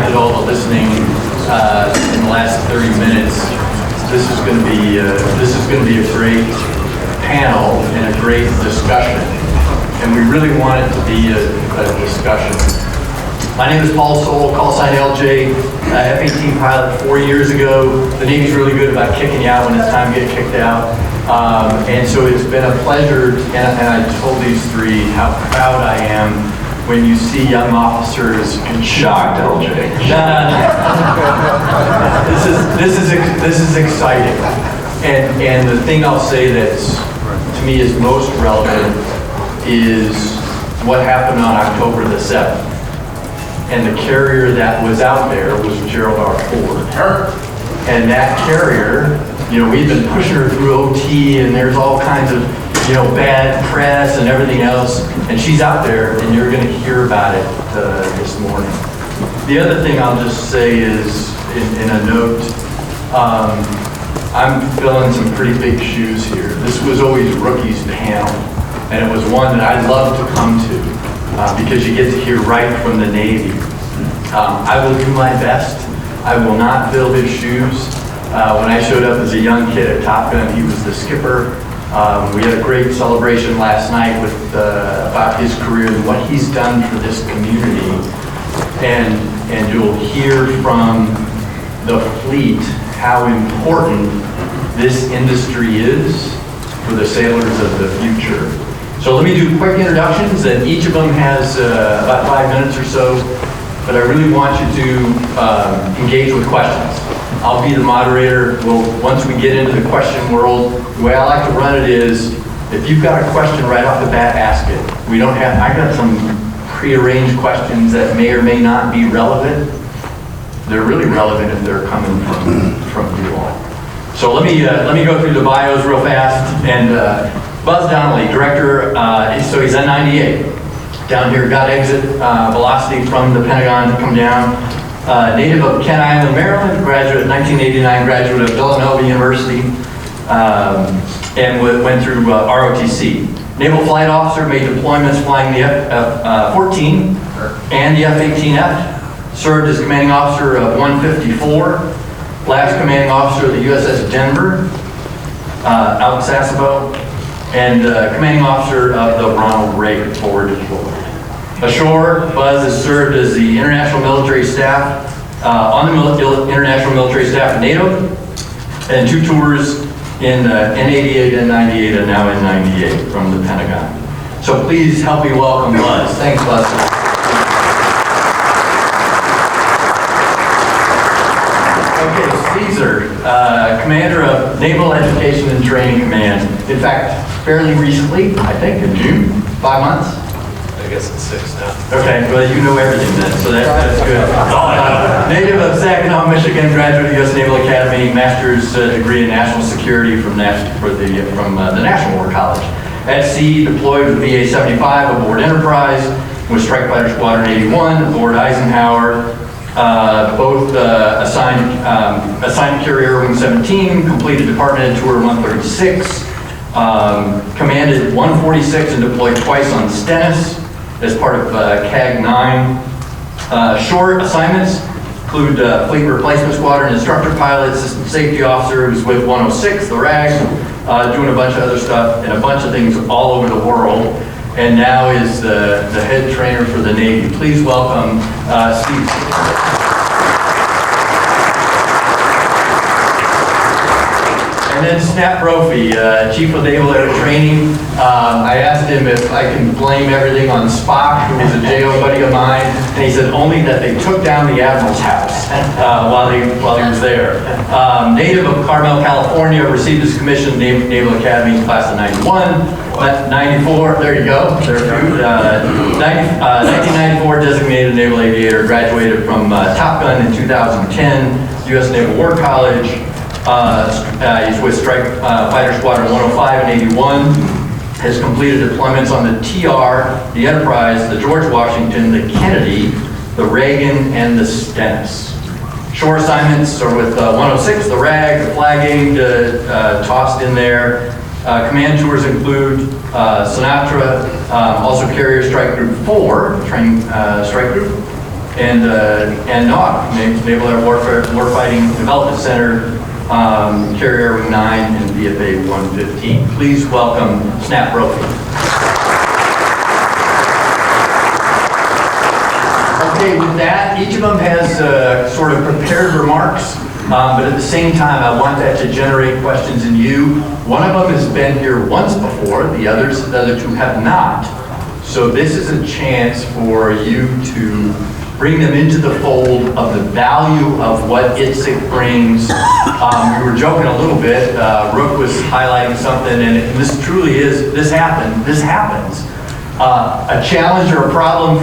did all the listening in the last 30 minutes. This is going to be a great panel and a great discussion, and we really want it to be a discussion. My name is Paul Soul, call sign LJ, F-18 pilot 4 years ago. The Navy's really good about kicking you out when it's time to get kicked out. And so it's been a pleasure, and I told these three how proud I am when you see young officers. Shocked, LJ. This is exciting. And the thing I'll say that's, to me, is most relevant is what happened on October the 7th. And the carrier that was out there was Gerald R. Ford. And that carrier, you know, we've been pushing her through OT, and there's all kinds of, you know, bad press and everything else. And she's out there, and you're going to hear about it this morning. The other thing I'll just say is, in a note, I'm filling some pretty big shoes here. This was always Rookie's panel, and it was one that I'd love to come to. Because you get to hear right from the Navy. I will do my best. I will not fill his shoes. When I showed up as a young kid at Top Gun, he was the skipper. We had a great celebration last night with about his career and what he's done for this community. And you'll hear from the fleet how important this industry is for the sailors of the future. So let me do quick introductions, and each of them has about 5 minutes or so, but I really want you to engage with questions. I'll be the moderator. Once we get into the question world, the way I like to run it is, if you've got a question right off the bat, ask it. I got some prearranged questions that may or may not be relevant. They're really relevant if they're coming from you all. So let me go through the bios real fast, and Buzz Donnelly, director, so he's N98, down here, got exit velocity from the Pentagon to come down. Native of Kent Island, Maryland, graduate, 1989 graduate of Villanova University, and went through ROTC. Naval flight officer, made deployments flying the F-14 and the F-18F, served as commanding officer of 154, last commanding officer of the USS Denver, out in Sasebo, and commanding officer of the Ronald Reagan, forward deployed. Ashore, Buzz has served as the international military staff, on the international military staff of NATO, and 2 tours in N88, N98, and now N98 from the Pentagon. So please help me welcome Buzz. Thanks, Buzz. Okay, Caesar, commander of Naval Education and Training Command. In fact, fairly recently, I think in June, 5 months? I guess it's 6 now. Okay, well, you know everything then, so that's good. Native of Saginaw, Michigan, graduate of the U.S. Naval Academy, master's degree in national security from the National War College. At sea, deployed with VA-75 aboard Enterprise, with Strike Fighter Squadron 81 aboard Eisenhower, both assigned to carry Irving 17, completed Department Ed Tour 136, commanded 146 and deployed twice on Stennis as part of CAG 9. Short assignments include Fleet Replacement Squadron instructor pilot, system safety officer who's with 106, the RAG, doing a bunch of other stuff and a bunch of things all over the world, and now is the head trainer for the Navy. Please welcome Steve. And then Snap Brophy, Chief of Naval Air Training. I asked him if I can blame everything on Spock, who was a JO buddy of mine, and he said only that they took down the Admiral's house while he was there. Native of Carmel, California, received his commission in the Naval Academy class of 91. 94, there you go, there you go. 1994, designated naval aviator, graduated from Top Gun in 2010, U.S. Naval War College. He's with Strike Fighter Squadron 105 and 81. Has completed deployments on the TR, the Enterprise, the George Washington, the Kennedy, the Reagan, and the Stennis. Shore assignments are with 106, the RAG, the flagging, tossed in there. Command tours include Sinatra, also Carrier Strike Group 4, training strike group, and NAV, Naval Air Warfighting Development Center, Carrier Air Wing 9, and VFA 115. Please welcome Snap Brophy. Okay, with that, each of them has sort of prepared remarks, but at the same time, I want that to generate questions in you. One of them has been here once before, the other two have not. So this is a chance for you to bring them into the fold of the value of what Itsec brings. We were joking a little bit. Rook was highlighting something, and this truly is, this happens. A challenge or a problem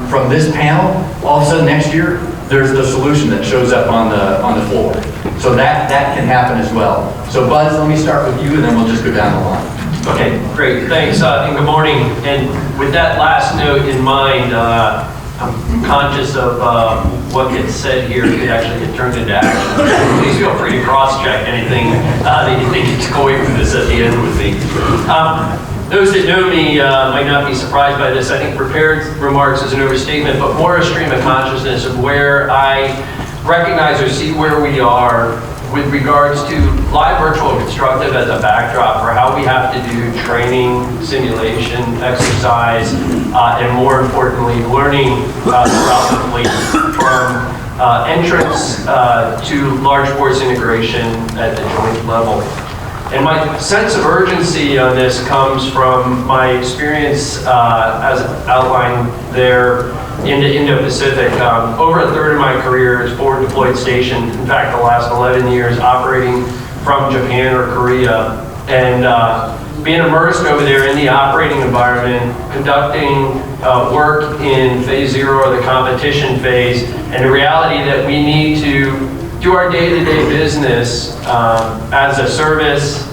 from this panel, all of a sudden next year, there's the solution that shows up on the floor. So that can happen as well. So Buzz, let me start with you, and then we'll just go down the line. Okay, great, thanks, and good morning. And with that last note in mind, I'm conscious of what gets said here could actually get turned into action. Please feel free to cross-check anything that you think you took away from this at the end with me. Those that know me might not be surprised by this. I think prepared remarks is an overstatement, but more a stream of consciousness of where I recognize or see where we are with regards to live virtual constructive as a backdrop for how we have to do training, simulation, exercise, and more importantly, learning throughout the fleet from entrance to large force integration at the joint level. And my sense of urgency on this comes from my experience as outlined there in the Indo-Pacific. Over a third of my career is forward deployed stationed. In fact, the last 11 years operating from Japan or Korea. And being immersed over there in the operating environment, conducting work in phase 0 or the competition phase, and the reality that we need to do our day-to-day business as a service,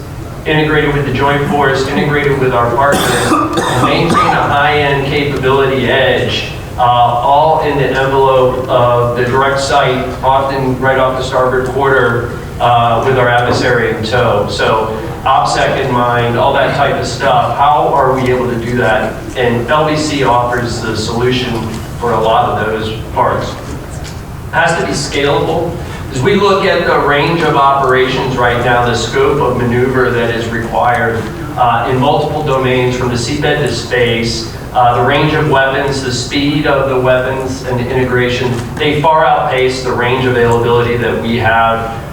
integrated with the joint force, integrated with our partners, and maintain a high-end capability edge, all in the envelope of the direct sight, often right off the starboard quarter, with our adversary in tow. So OPSEC in mind, all that type of stuff. How are we able to do that? And LBC offers the solution for a lot of those parts. It has to be scalable. As we look at the range of operations right now, the scope of maneuver that is required in multiple domains, from the seabed to space, the range of weapons, the speed of the weapons and the integration, they far outpace the range availability that we have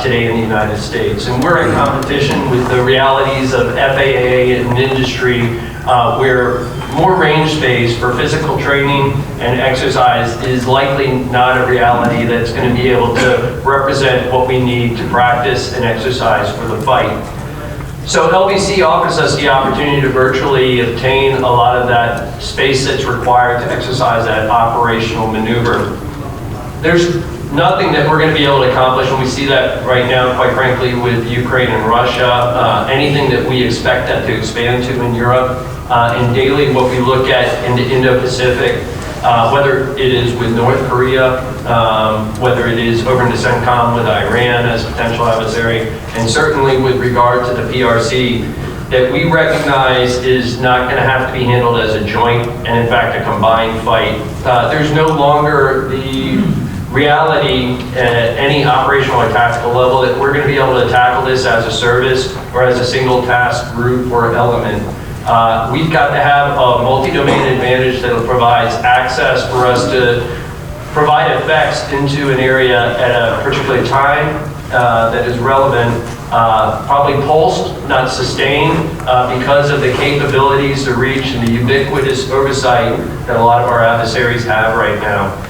today in the United States. And we're in competition with the realities of FAA and industry, where more range space for physical training and exercise is likely not a reality that's going to be able to represent what we need to practice and exercise for the fight. So LBC offers us the opportunity to virtually obtain a lot of that space that's required to exercise that operational maneuver. There's nothing that we're going to be able to accomplish, and we see that right now, quite frankly, with Ukraine and Russia, anything that we expect that to expand to in Europe, and daily what we look at in the Indo-Pacific, whether it is with North Korea, whether it is over in the CENTCOM with Iran as a potential adversary, and certainly with regard to the PRC, that we recognize is not going to have to be handled as a joint and in fact a combined fight. There's no longer the reality at any operational or tactical level that we're going to be able to tackle this as a service or as a single task group or element. We've got to have a multi-domain advantage that provides access for us to provide effects into an area at a particular time that is relevant, probably pulsed, not sustained, because of the capabilities to reach and the ubiquitous oversight that a lot of our adversaries have right now.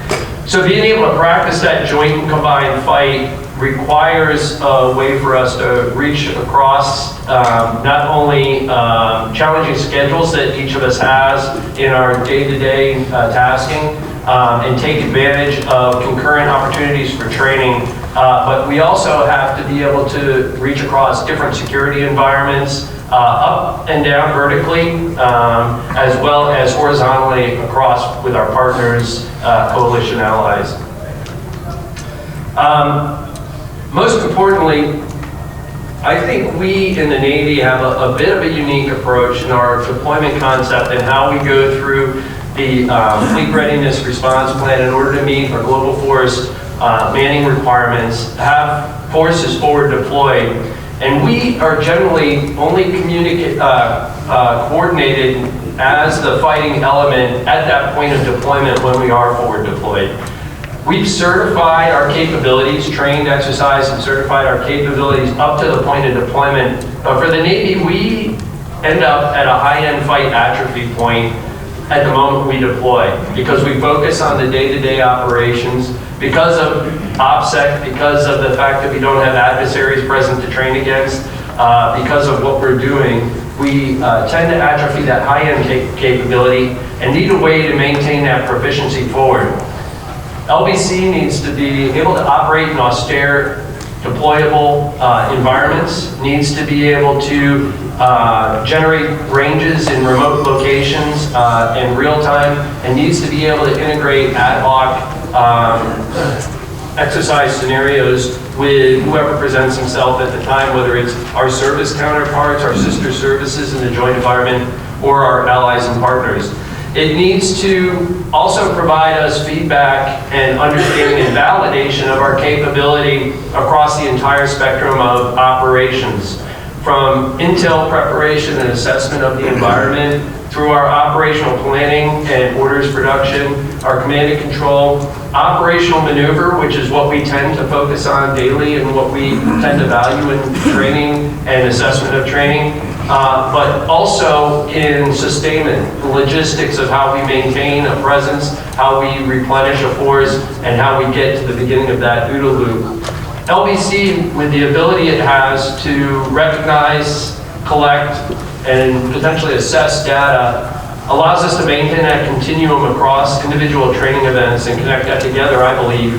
So being able to practice that joint and combined fight requires a way for us to reach across not only challenging schedules that each of us has in our day-to-day tasking, and take advantage of concurrent opportunities for training, but we also have to be able to reach across different security environments, up and down vertically, as well as horizontally across with our partners, coalition allies. Most importantly, I think we in the Navy have a bit of a unique approach in our deployment concept and how we go through the fleet readiness response plan in order to meet our global force manning requirements, have forces forward deployed, and we are generally only coordinated as the fighting element at that point of deployment when we are forward deployed. We've certified our capabilities, trained, exercised, and certified our capabilities up to the point of deployment. But for the Navy, we end up at a high-end fight atrophy point at the moment we deploy, because we focus on the day-to-day operations, because of Itsec, because of the fact that we don't have adversaries present to train against, because of what we're doing, we tend to atrophy that high-end capability and need a way to maintain that proficiency forward. LBC needs to be able to operate in austere, deployable environments, needs to be able to generate ranges in remote locations in real time, and needs to be able to integrate ad hoc exercise scenarios with whoever presents himself at the time, whether it's our service counterparts, our sister services in the joint environment, or our allies and partners. It needs to also provide us feedback and understanding and validation of our capability across the entire spectrum of operations, from intel preparation and assessment of the environment, through our operational planning and orders production, our command and control, operational maneuver, which is what we tend to focus on daily and what we tend to value in training and assessment of training, but also in sustainment, the logistics of how we maintain a presence, how we replenish a force, and how we get to the beginning of that OODA loop. LBC, with the ability it has to recognize, collect, and potentially assess data, allows us to maintain that continuum across individual training events and connect that together, I believe,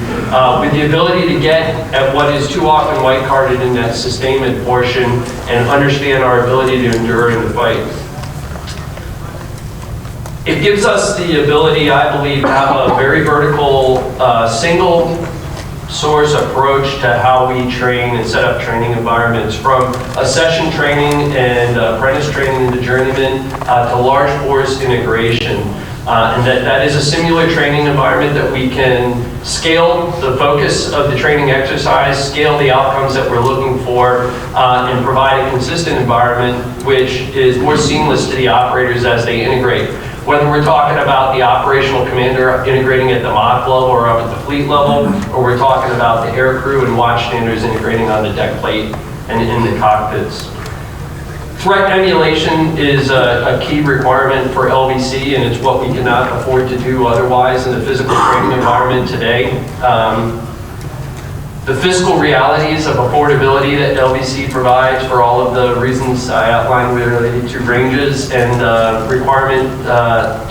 with the ability to get at what is too often white-carded in that sustainment portion and understand our ability to endure in the fight. It gives us the ability, I believe, to have a very vertical, single source approach to how we train and set up training environments, from a session training and apprentice training into journeyman to large force integration. And that is a similar training environment that we can scale the focus of the training exercise, scale the outcomes that we're looking for, and provide a consistent environment which is more seamless to the operators as they integrate. Whether we're talking about the operational commander integrating at the MOC level or up at the fleet level, or we're talking about the air crew and watch standers integrating on the deck plate and in the cockpits. Threat emulation is a key requirement for LBC, and it's what we cannot afford to do otherwise in the physical training environment today. The fiscal realities of affordability that LBC provides, for all of the reasons I outlined related to ranges and requirement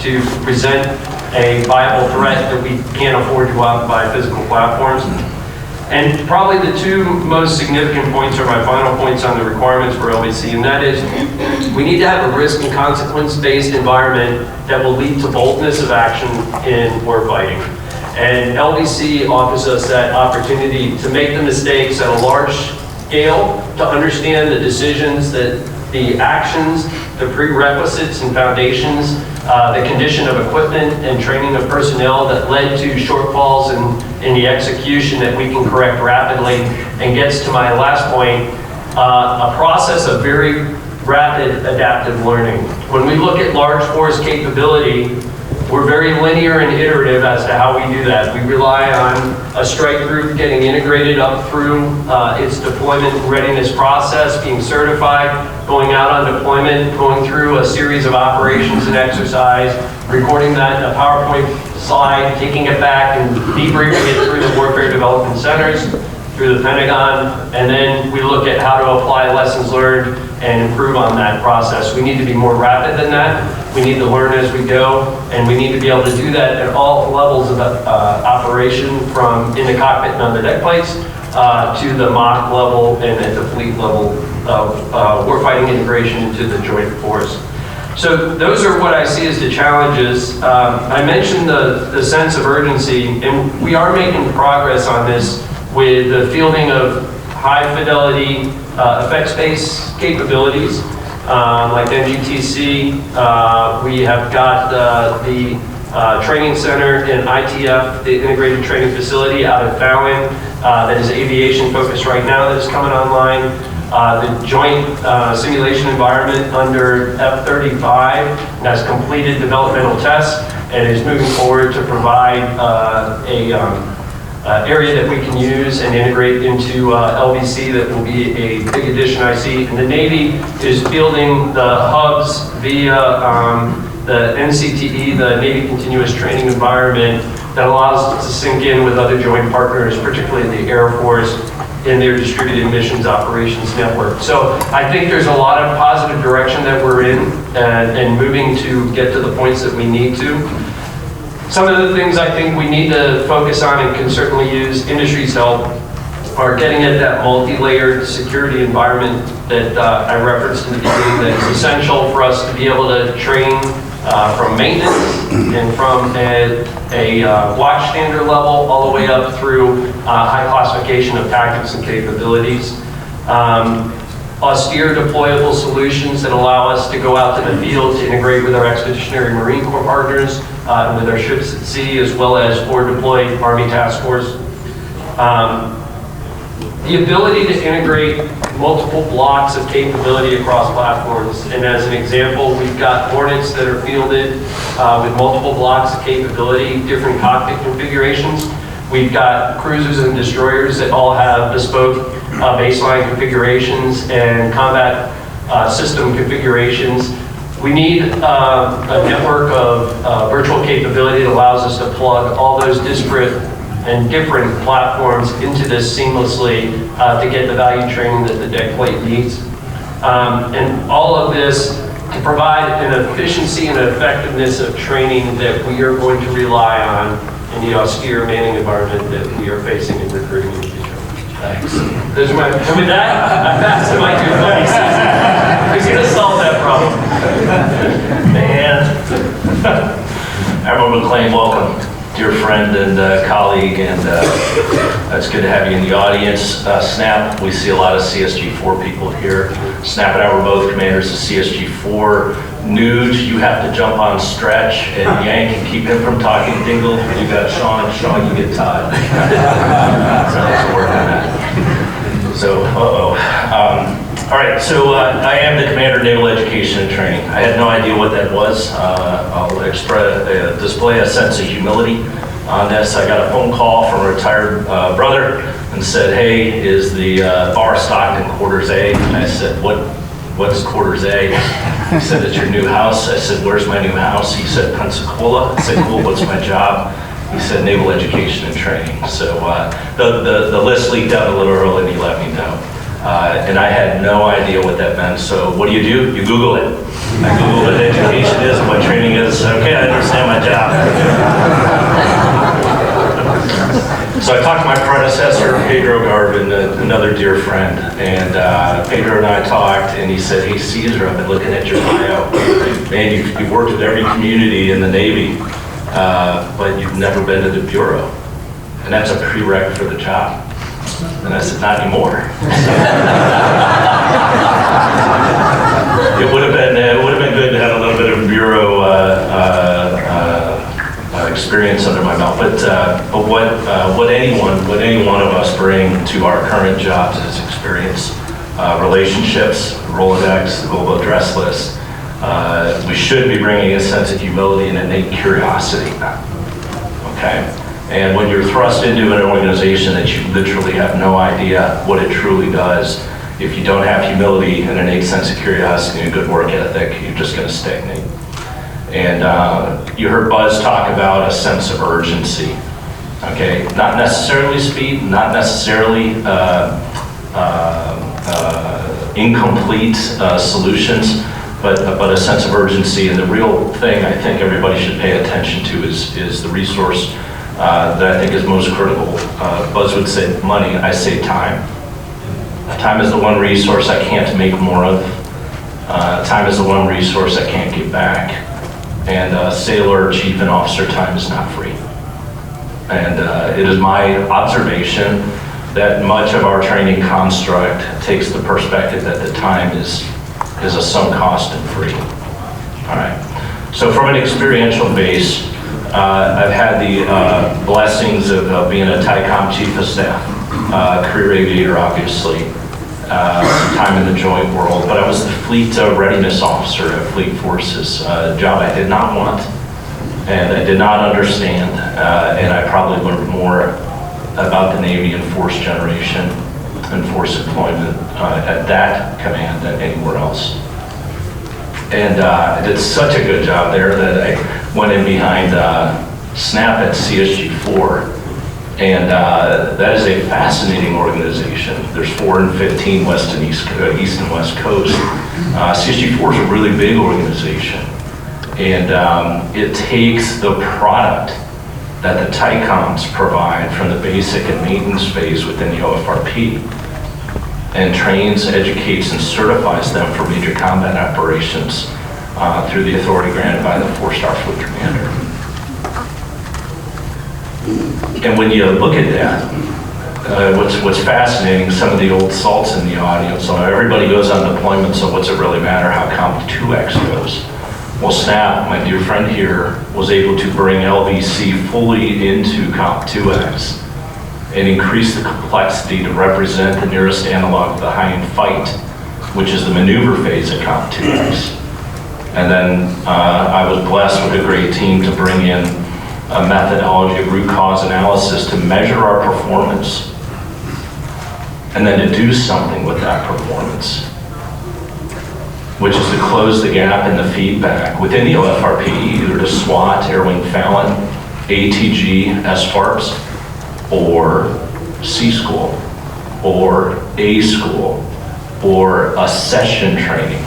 to present a viable threat that we can't afford to go out and buy physical platforms. And probably the two most significant points are my final points on the requirements for LBC, and that is we need to have a risk and consequence-based environment that will lead to boldness of action in warfighting. And LBC offers us that opportunity to make the mistakes at a large scale, to understand the decisions, that the actions, the prerequisites and foundations, the condition of equipment and training of personnel that led to shortfalls in the execution that we can correct rapidly, and gets to my last point, a process of very rapid adaptive learning. When we look at large force capability, we're very linear and iterative as to how we do that. We rely on a strike group getting integrated up through its deployment readiness process, being certified, going out on deployment, going through a series of operations and exercise, recording that in a PowerPoint slide, taking it back and debriefing it through the warfare development centers, through the Pentagon, and then we look at how to apply lessons learned and improve on that process. We need to be more rapid than that. We need to learn as we go, and we need to be able to do that at all levels of operation, from in the cockpit and on the deck plates to the MOC level and at the fleet level of warfighting integration into the joint force. So those are what I see as the challenges. I mentioned the sense of urgency, and we are making progress on this with the fielding of high fidelity effects-based capabilities like NGTC. We have got the Training Center and ITF, the Integrated Training Facility out of Fallon, that is aviation focused right now, that is coming online. The joint simulation environment under F-35 has completed developmental tests and is moving forward to provide area that we can use and integrate into LVC that will be a big addition, I see. And the Navy is building the hubs via the NCTE, the Navy Continuous Training Environment, that allows us to sync in with other joint partners, particularly the Air Force, in their distributed missions operations network. So I think there's a lot of positive direction that we're in and moving to get to the points that we need to. Some of the things I think we need to focus on and can certainly use industry's help are getting at that multi-layered security environment that I referenced in the beginning, that is essential for us to be able to train from maintenance and from a watchstander level all the way up through high classification of tactics and capabilities. Austere deployable solutions that allow us to go out to the field to integrate with our Expeditionary Marine Corps partners, with our ships at sea, as well as forward deployed Army Task Force. The ability to integrate multiple blocks of capability across platforms. And as an example, we've got Hornets that are fielded with multiple blocks of capability, different cockpit configurations. We've got cruisers and destroyers that all have bespoke baseline configurations and combat system configurations. We need a network of virtual capability that allows us to plug all those disparate and different platforms into this seamlessly to get the value training that the deck plate needs. And all of this to provide an efficiency and effectiveness of training that we are going to rely on in the austere manning environment that we are facing in recruiting in the future. Thanks. Those are my, and with that, I pass to my good buddy Susan. Who's going to solve that problem? Man. Admiral McLean, welcome. Dear friend and colleague, and it's good to have you in the audience. Snap, we see a lot of CSG-4 people here. Snap and I were both commanders of CSG-4. Nude, you have to jump on stretch and yank and keep him from talking. Dingle, you got Sean. Sean, you get Todd. So let's work on that. So, all right, so I am the commander of Naval Education and Training. I had no idea what that was. I'll display a sense of humility on this. I got a phone call from a retired brother and said, hey, is the bar stocked in quarters A? And I said, what's quarters A? He said, it's your new house. I said, where's my new house? He said, Pensacola. I said, cool, what's my job? He said, Naval Education and Training. So the list leaked out a little early and he let me know. And I had no idea what that meant. So what do? You Google it. I Googled what education is and what training is. Okay, I understand my job. So I talked to my predecessor, Pedro Garvin, another dear friend. And Pedro and I talked, and he said, hey, Caesar, I've been looking at your bio. Man, you've worked with every community in the Navy, but you've never been to the Bureau. And that's a prereq for the job. And I said, not anymore. It would have been good to have a little bit of bureau experience under my belt. But what any one of us bring to our current jobs is experience, relationships, Rolodex, global address list. We should be bringing a sense of humility and innate curiosity. Okay. And when you're thrust into an organization that you literally have no idea what it truly does, if you don't have humility and an innate sense of curiosity and a good work ethic, you're just going to stagnate. And you heard Buzz talk about a sense of urgency. Okay, not necessarily speed, not necessarily incomplete solutions, but a sense of urgency. And the real thing I think everybody should pay attention to is the resource that I think is most critical. Buzz would say money, I say time. Time is the one resource I can't make more of. Time is the one resource I can't give back. And sailor, chief, and officer time is not free. And it is my observation that much of our training construct takes the perspective that the time is a sunk cost and free. All right. So from an experiential base, I've had the blessings of being a TICOM Chief of Staff, career aviator, obviously, some time in the joint world, but I was the Fleet Readiness Officer at Fleet Forces, a job I did not want, and I did not understand, and I probably learned more about the Navy and force generation and force deployment at that command than anywhere else. And I did such a good job there that I went in behind SNAP at CSG4. And that is a fascinating organization. There's 4 and 15 West and East and West Coast. CSG4 is a really big organization. And it takes the product that the TICOMs provide from the basic and maintenance phase within the OFRP and trains, educates, and certifies them for major combat operations through the authority granted by the 4-star Fleet Commander. And when you look at that, what's fascinating, some of the old salts in the audience, so everybody goes on deployment, so what's it really matter how Comp 2X goes? Well, SNAP, my dear friend here, was able to bring LVC fully into Comp 2X and increase the complexity to represent the nearest analog of the high-end fight, which is the maneuver phase of Comp 2X. And then I was blessed with a great team to bring in a methodology of root cause analysis to measure our performance and then to do something with that performance, which is to close the gap in the feedback within the OFRP, either to SWAT, Air Wing Fallon, ATG, SFARPS, or C School, or A School, or a session training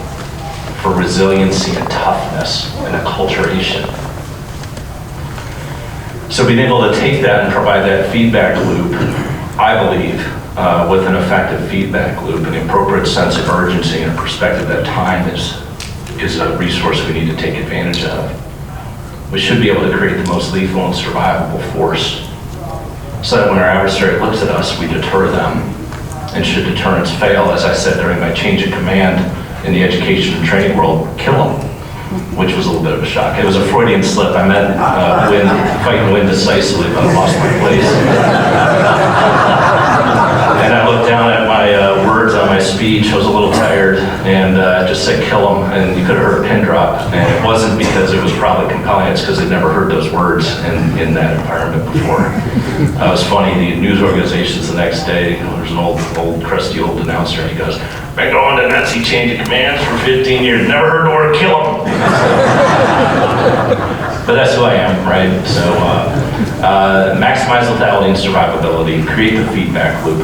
for resiliency and toughness and acculturation. So being able to take that and provide that feedback loop, I believe, with an effective feedback loop and the appropriate sense of urgency and a perspective that time is a resource we need to take advantage of. We should be able to create the most lethal and survivable force so that when our adversary looks at us, we deter them. And should deterrence fail, as I said during my change of command in the education and training world, kill them, which was a little bit of a shock. It was a Freudian slip. I meant fight and win decisively, but I lost my place. And I looked down at my words on my speech. I was a little tired and just said kill them, and you could have heard a pin drop. And it wasn't because it was probably compelling, it's because they'd never heard those words in that environment before. It was funny, the news organizations the next day, there's an old crusty old announcer, and he goes, been going to Nazi change of commands for 15 years, never heard the word kill them. But that's who I am, right? So maximize lethality and survivability, create the feedback loop.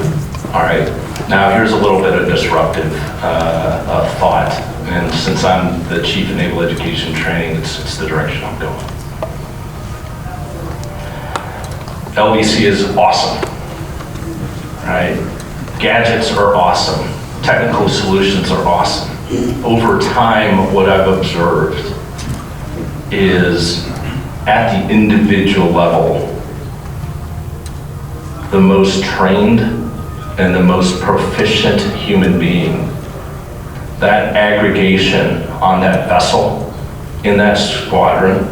All right, now here's a little bit of disruptive thought. And since I'm the Chief of Naval Education Training, it's the direction I'm going. LVC is awesome, right? Gadgets are awesome. Technical solutions are awesome. Over time, what I've observed is at the individual level, the most trained and the most proficient human being, that aggregation on that vessel, in that squadron,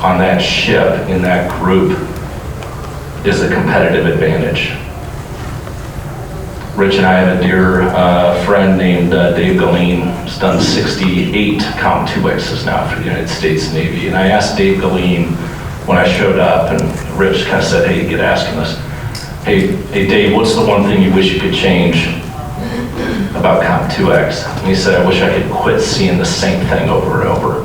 on that ship, in that group, is a competitive advantage. Rich and I have a dear friend named Dave Galeen. He's done 68 Comp 2Xs now for the United States Navy. And I asked Dave Galeen when I showed up, and Rich kind of said, hey, get asking us, hey Dave, what's the one thing you wish you could change about Comp 2X? And he said, I wish I could quit seeing the same thing over and over.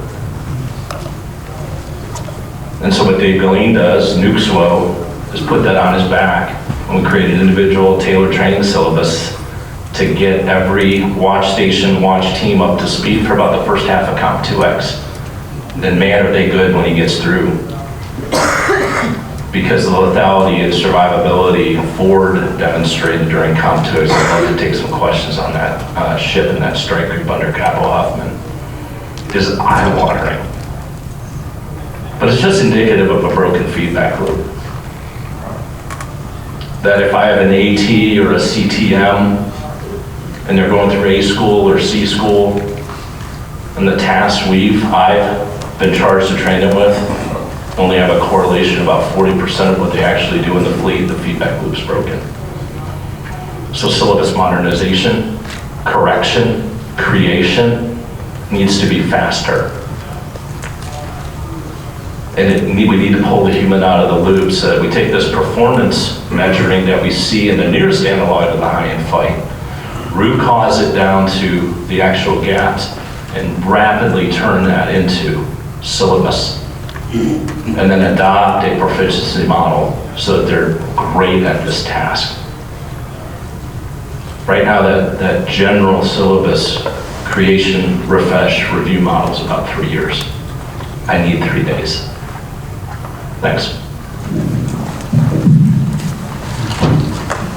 And so what Dave Galeen does, NUXWO, is put that on his back. And we created an individual tailored training syllabus to get every watch station, watch team up to speed for about the first half of Comp 2X. Then man, are they good when he gets through. Because the lethality and survivability Ford demonstrated during Comp 2X, I'd love to take some questions on that ship and that strike group under Capo Hoffman, is eye-watering. But it's just indicative of a broken feedback loop. That if I have an AT or a CTM and they're going through A school or C school, and the tasks I've been charged to train them with only have a correlation about 40% of what they actually do in the fleet, the feedback loop's broken. So syllabus modernization, correction, creation needs to be faster. And we need to pull the human out of the loop so that we take this performance measuring that we see in the nearest analog of the high-end fight, root cause it down to the actual gaps, and rapidly turn that into syllabus. And then adopt a proficiency model so that they're great at this task. Right now, that general syllabus creation, refresh, review model is about 3 years. I need 3 days. Thanks.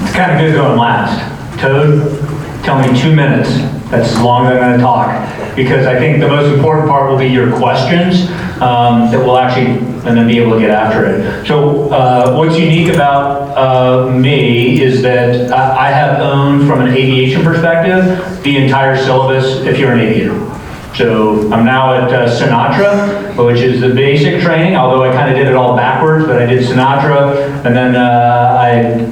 It's kind of good going last. Toad, tell me 2 minutes. That's as long as I'm going to talk. Because I think the most important part will be your questions that we'll actually, and then be able to get after it. So what's unique about me is that I have owned, from an aviation perspective, the entire syllabus if you're an aviator. So I'm now at Sinatra, which is the basic training, although I kind of did it all backwards, but I did Sinatra, and then I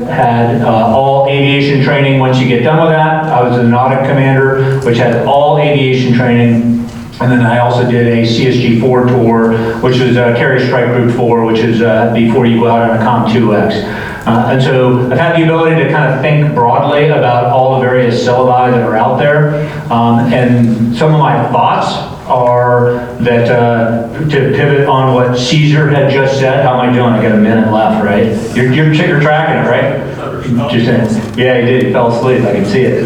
had all aviation training. Once you get done with that, I was a nautic commander, which had all aviation training. And then I also did a CSG-4 tour, which was Carrier Strike Group 4, which is before you go out on a Com-2X. And so I've had the ability to kind of think broadly about all the various syllabi that are out there. And some of my thoughts are that, to pivot on what Caesar had just said, how am I doing? I got a minute left, right? You're tracking it, right? Just saying. Yeah, he did. He fell asleep. I can see it.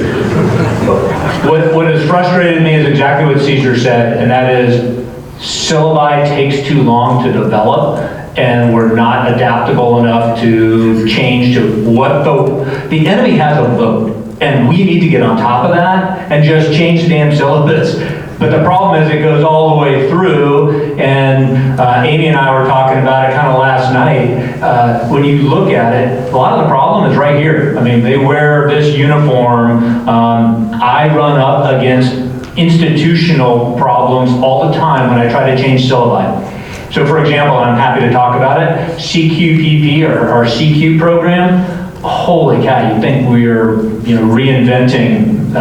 What has frustrated me is exactly what Caesar said, and that is syllabi takes too long to develop, and we're not adaptable enough to change to what the enemy has a vote, and we need to get on top of that and just change the damn syllabus. But the problem is it goes all the way through, and Amy and I were talking about it kind of last night. When you look at it, a lot of the problem is right here. I mean, they wear this uniform. I run up against institutional problems all the time when I try to change syllabi. So for example, and I'm happy to talk about it, CQPP, or our CQ program, holy cow, you think we're reinventing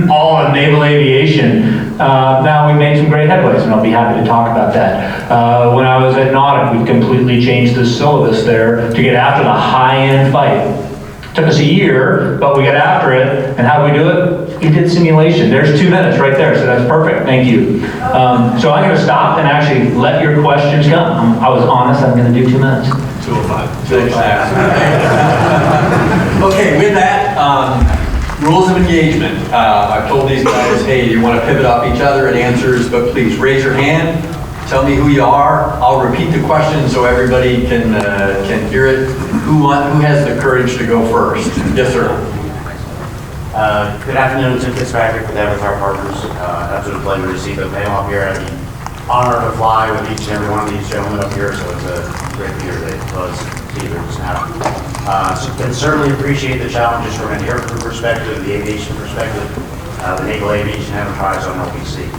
all of naval aviation. Now we've made some great headways, and I'll be happy to talk about that. When I was at Nautic, we completely changed the syllabus there to get after the high-end fight. Took us a year, but we got after it, and how do we do it? We did simulation. There's 2 minutes right there, so that's perfect. Thank you. So I'm going to stop and actually let your questions come. I was honest. I'm going to do 2 minutes. 205. Okay, with that, rules of engagement. I've told these guys, hey, you want to pivot off each other and answers, but please raise your hand. Tell me who you are. I'll repeat the question so everybody can hear it. Who has the courage to go first? Yes, sir. Good afternoon, Tim Fitzpatrick with Avatar Partners. Absolute pleasure to see the panel up here. I'd be honored to fly with each and every one of these gentlemen up here, so it's a great to be here today. Buzz, Steve, just now. So can certainly appreciate the challenges from an aircrew perspective, the aviation perspective, the naval aviation enterprise on LPC.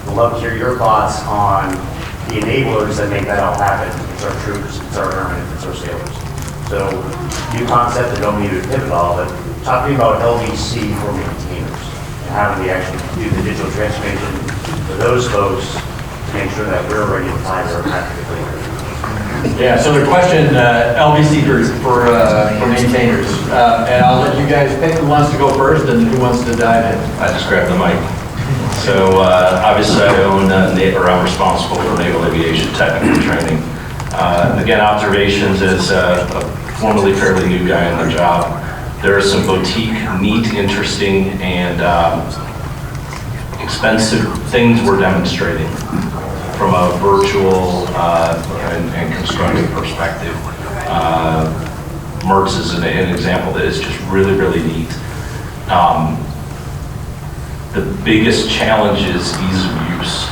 We'd love to hear your thoughts on the enablers that make that all happen. It's our troops, it's our airmen, it's our sailors. So, new concept that don't need to pivot all, but talking about LVC for maintainers and how do we actually do the digital transformation for those folks to make sure that we're ready to fly their practically. Yeah, so the question, LVC for maintainers, and I'll let you guys pick who wants to go first and who wants to dive in. I just grabbed the mic. So obviously I own, or I'm responsible for naval aviation technical training. Again, observations as a formerly fairly new guy in the job. There are some boutique, neat, interesting, and expensive things we're demonstrating from a virtual and constructive perspective. MERTS is an example that is just really, really neat. The biggest challenge is ease of use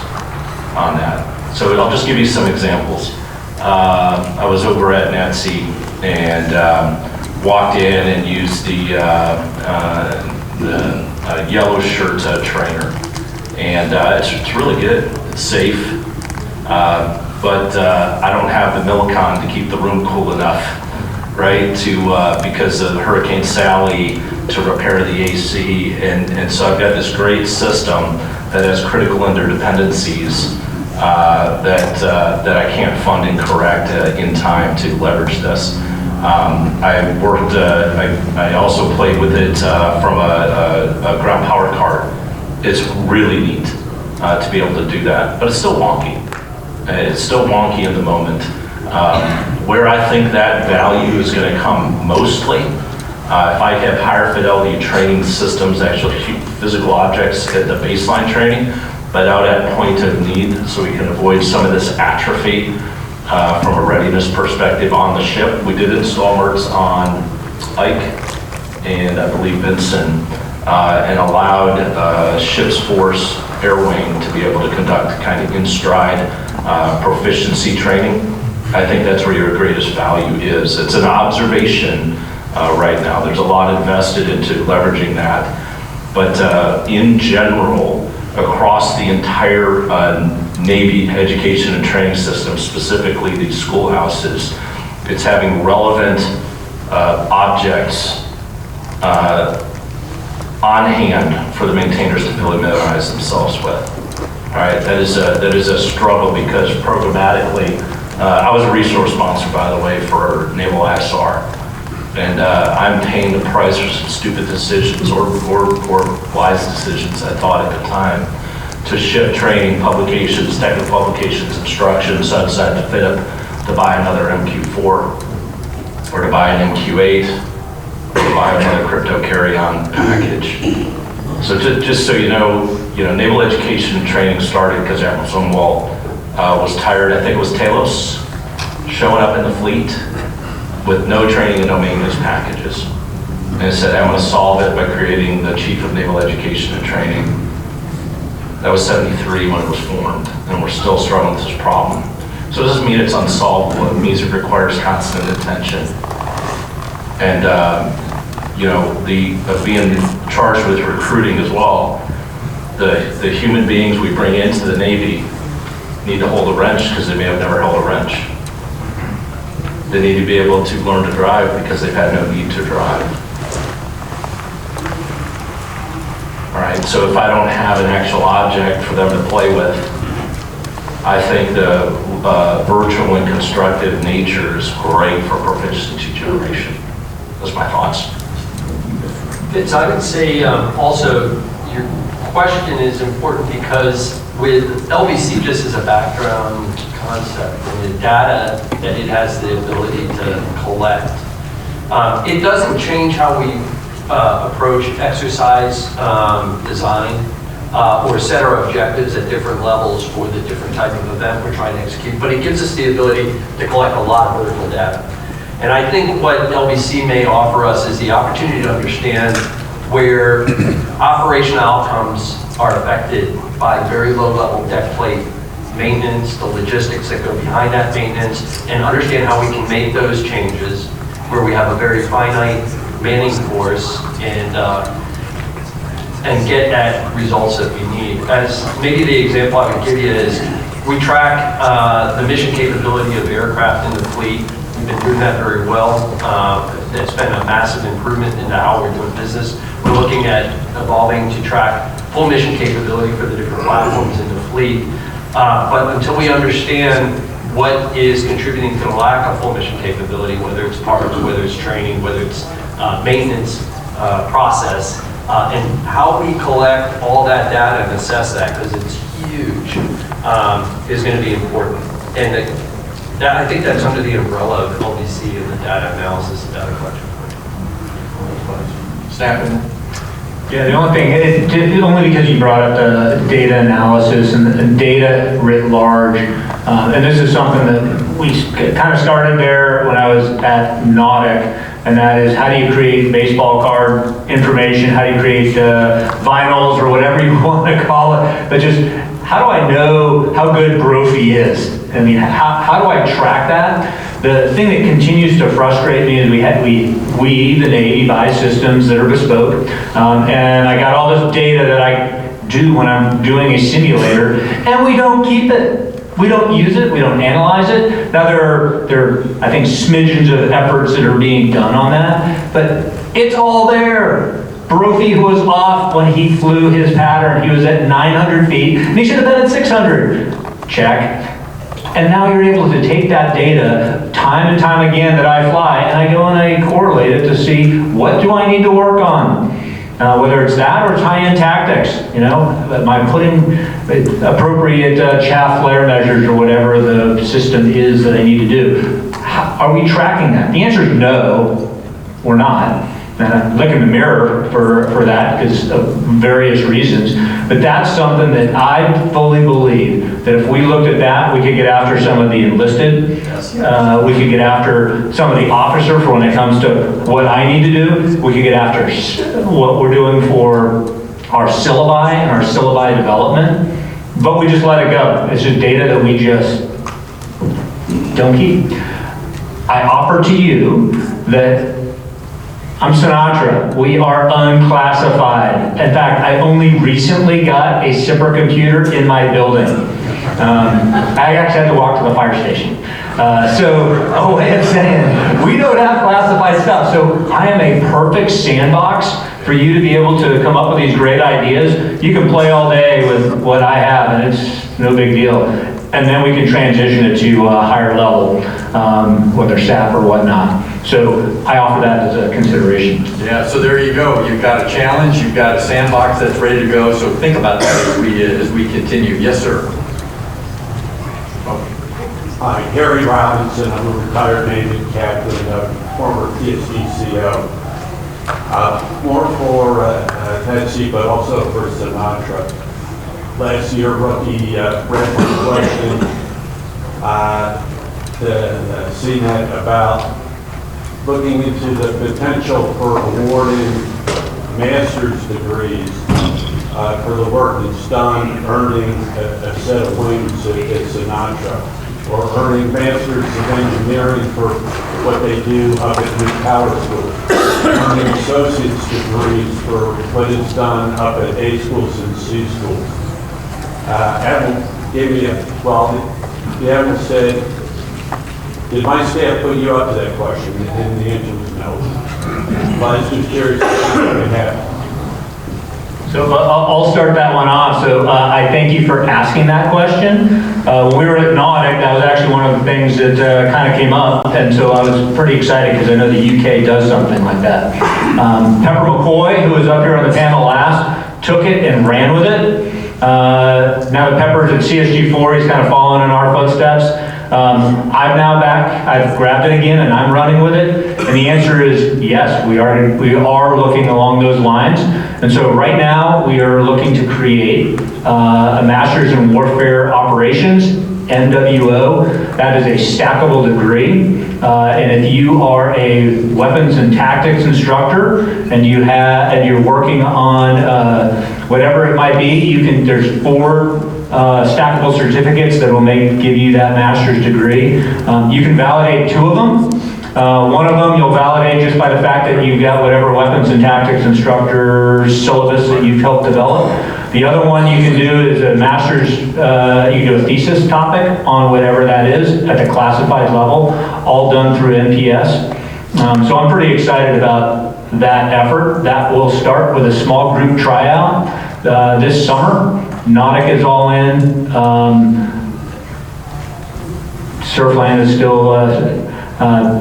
on that. So I'll just give you some examples. I was over at NATC and walked in and used the yellow shirt trainer. And it's really good. It's safe. but I don't have the Millicon to keep the room cool enough, right, because of Hurricane Sally to repair the AC, and so I've got this great system that has critical interdependencies that I can't fund and correct in time to leverage this. I also played with it from a ground power card. It's really neat to be able to do that, but it's still wonky. It's still wonky in the moment. Where I think that value is going to come mostly, if I have higher fidelity training systems, actually physical objects at the baseline training, but out at point of need, so we can avoid some of this atrophy from a readiness perspective on the ship. We did install MRTs on Ike and I believe Vinson, and allowed ship's force air wing to be able to conduct kind of in-stride proficiency training. I think that's where your greatest value is. It's an observation right now. There's a lot invested into leveraging that. But in general, across the entire Navy education and training system, specifically these schoolhouses, it's having relevant objects on hand for the maintainers to familiarize themselves with. All right, that is a struggle because programmatically, I was a resource sponsor, by the way, for Naval ISR, and I'm paying the price for some stupid decisions or wise decisions I thought at the time to ship training, publications, technical publications, instructions, such that to fit up to buy another MQ4 or to buy an MQ8 or to buy another crypto carry-on package. So just so you know, naval education and training started because Admiral Zumwalt was tired, I think it was Talos, showing up in the fleet with no training and no maintenance packages. And he said, I'm going to solve it by creating the Chief of Naval Education and Training. That was 73 when it was formed, and we're still struggling with this problem. So it doesn't mean it's unsolvable, it means it requires constant attention. And being charged with recruiting as well, the human beings we bring into the Navy need to hold a wrench because they may have never held a wrench. They need to be able to learn to drive because they've had no need to drive. All right, so if I don't have an actual object for them to play with, I think the virtual and constructive nature is great for proficiency generation. Those are my thoughts. Fitz, I would say also your question is important because with LVC just as a background concept and the data that it has the ability to collect, it doesn't change how we approach exercise design or set our objectives at different levels for the different type of event we're trying to execute, but it gives us the ability to collect a lot of vertical data. And I think what LVC may offer us is the opportunity to understand where operational outcomes are affected by very low level deck plate maintenance, the logistics that go behind that maintenance, and understand how we can make those changes where we have a very finite manning force and get at results that we need. As maybe the example I would give you is we track the mission capability of aircraft in the fleet. We've been doing that very well. It's been a massive improvement into how we're doing business. We're looking at evolving to track full mission capability for the different platforms in the fleet. But until we understand what is contributing to the lack of full mission capability, whether it's parts, whether it's training, whether it's maintenance process, and how we collect all that data and assess that, because it's huge, is going to be important. And I think that's under the umbrella of LVC and the data analysis and data collection. Snap. Yeah, the only thing, only because you brought up the data analysis and data writ large, and this is something that we kind of started there when I was at Nautic, and that is how do you create baseball card information, how do you create vinyls or whatever you want to call it, but just how do I know how good Brophy is? I mean, how do I track that? The thing that continues to frustrate me is we the Navy, buy systems that are bespoke, and I got all this data that I do when I'm doing a simulator, and we don't keep it. we don't use it, we don't analyze it. Now there are, I think, smidgens of efforts that are being done on that, but it's all there. Brophy was off when he flew his pattern. He was at 900 feet, and he should have been at 600. Check. And now you're able to take that data time and time again that I fly, and I go and I correlate it to see what do I need to work on. Whether it's that or it's high-end tactics, am I putting appropriate chaff flare measures or whatever the system is that I need to do? Are we tracking that? The answer is no, we're not. And I look in the mirror for that because of various reasons. But that's something that I fully believe that if we looked at that, we could get after some of the enlisted. We could get after some of the officer for when it comes to what I need to do. We could get after what we're doing for our syllabi and our syllabi development. But we just let it go. It's just data that we just don't keep. I offer to you that I'm Sinatra. We are unclassified. In fact, I only recently got a supercomputer in my building. I actually had to walk to the fire station. So a way of saying, we don't have classified stuff. So I am a perfect sandbox for you to be able to come up with these great ideas. You can play all day with what I have, and it's no big deal. And then we can transition it to a higher level, whether SAP or whatnot. So I offer that as a consideration. Yeah, so there you go. You've got a challenge, you've got a sandbox that's ready to go. So think about that as we continue. Yes, sir. Hi, Harry Robinson. I'm a retired Navy captain, former PSDCO. More for Itsec, but also for Sinatra. Last year, rookie read my question to CNET about looking into the potential for awarding master's degrees for the work that's done, earning a set of wings at Sinatra, or earning masters of engineering for what they do up at New Power School, earning associate's degrees for what is done up at A schools and C schools. Admiral gave me the Admiral said, did my staff put you up to that question? And the answer was no. But I was just curious what they have. So I'll start that one off. So I thank you for asking that question. When we were at NAUTIC, that was actually one of the things that kind of came up. And so I was pretty excited because I know the UK does something like that. Pepper McCoy, who was up here on the panel last, took it and ran with it. Now that Pepper's at CSG4, he's kind of following in our footsteps. I'm now back, I've grabbed it again and I'm running with it. And the answer is yes, we are looking along those lines. And so right now we are looking to create a Master's in Warfare Operations, MWO. That is a stackable degree. And if you are a weapons and tactics instructor and you're working on whatever it might be, there's 4 stackable certificates that will give you that master's degree. You can validate 2 of them. One of them you'll validate just by the fact that you've got whatever weapons and tactics instructor syllabus that you've helped develop. The other one you can do is a master's, you can do a thesis topic on whatever that is at the classified level, all done through NPS. So I'm pretty excited about that effort. That will start with a small group tryout this summer. NAUTIC is all in. Surfland is still,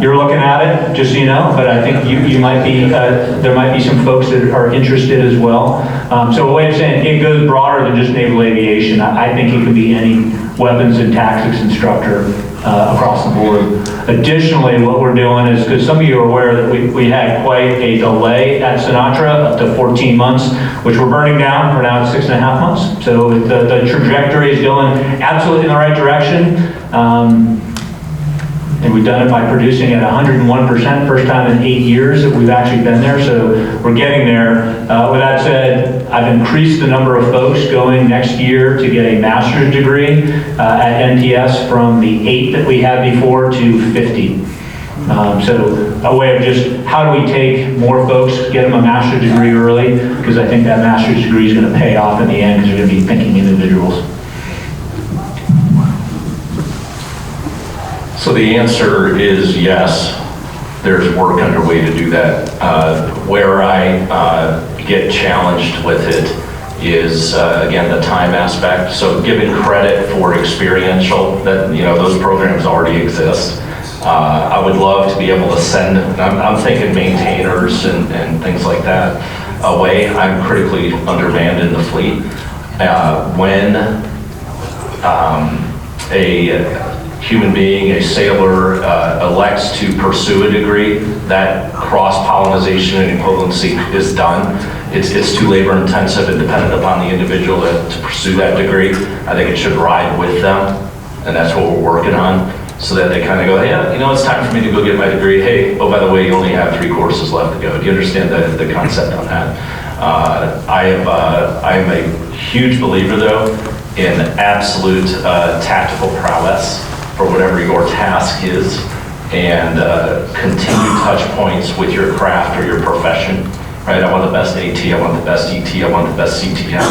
you're looking at it, just so you know, but I think you might be, there might be some folks that are interested as well. So a way of saying it goes broader than just naval aviation. I think it could be any weapons and tactics instructor across the board. Additionally, what we're doing is, because some of you are aware that we had quite a delay at Sinatra, up to 14 months, which we're burning down. We're now at 6.5 months. So the trajectory is going absolutely in the right direction. And we've done it by producing at 101%, first time in 8 years that we've actually been there, so we're getting there. With that said, I've increased the number of folks going next year to get a master's degree at NTS from the 8 that we had before to 50. So a way of just, how do we take more folks, get them a master's degree early, because I think that master's degree is going to pay off in the end, because they're going to be thinking individuals. So the answer is yes. There's work underway to do that. Where I get challenged with it is, again, the time aspect. So giving credit for experiential, that, those programs already exist. I would love to be able to send, I'm thinking maintainers and things like that away. I'm critically undermanned in the fleet. When a human being, a sailor, elects to pursue a degree, that cross-pollination and equivalency is done. It's too labor intensive and dependent upon the individual to pursue that degree. I think it should ride with them, and that's what we're working on, so that they kind of go, yeah, it's time for me to go get my degree. Hey, oh, by the way, you only have 3 courses left to go. Do you understand the concept on that? I am a huge believer, though, in absolute tactical prowess for whatever your task is, and continued touch points with your craft or your profession, right? I want the best AT, I want the best ET, I want the best CTM,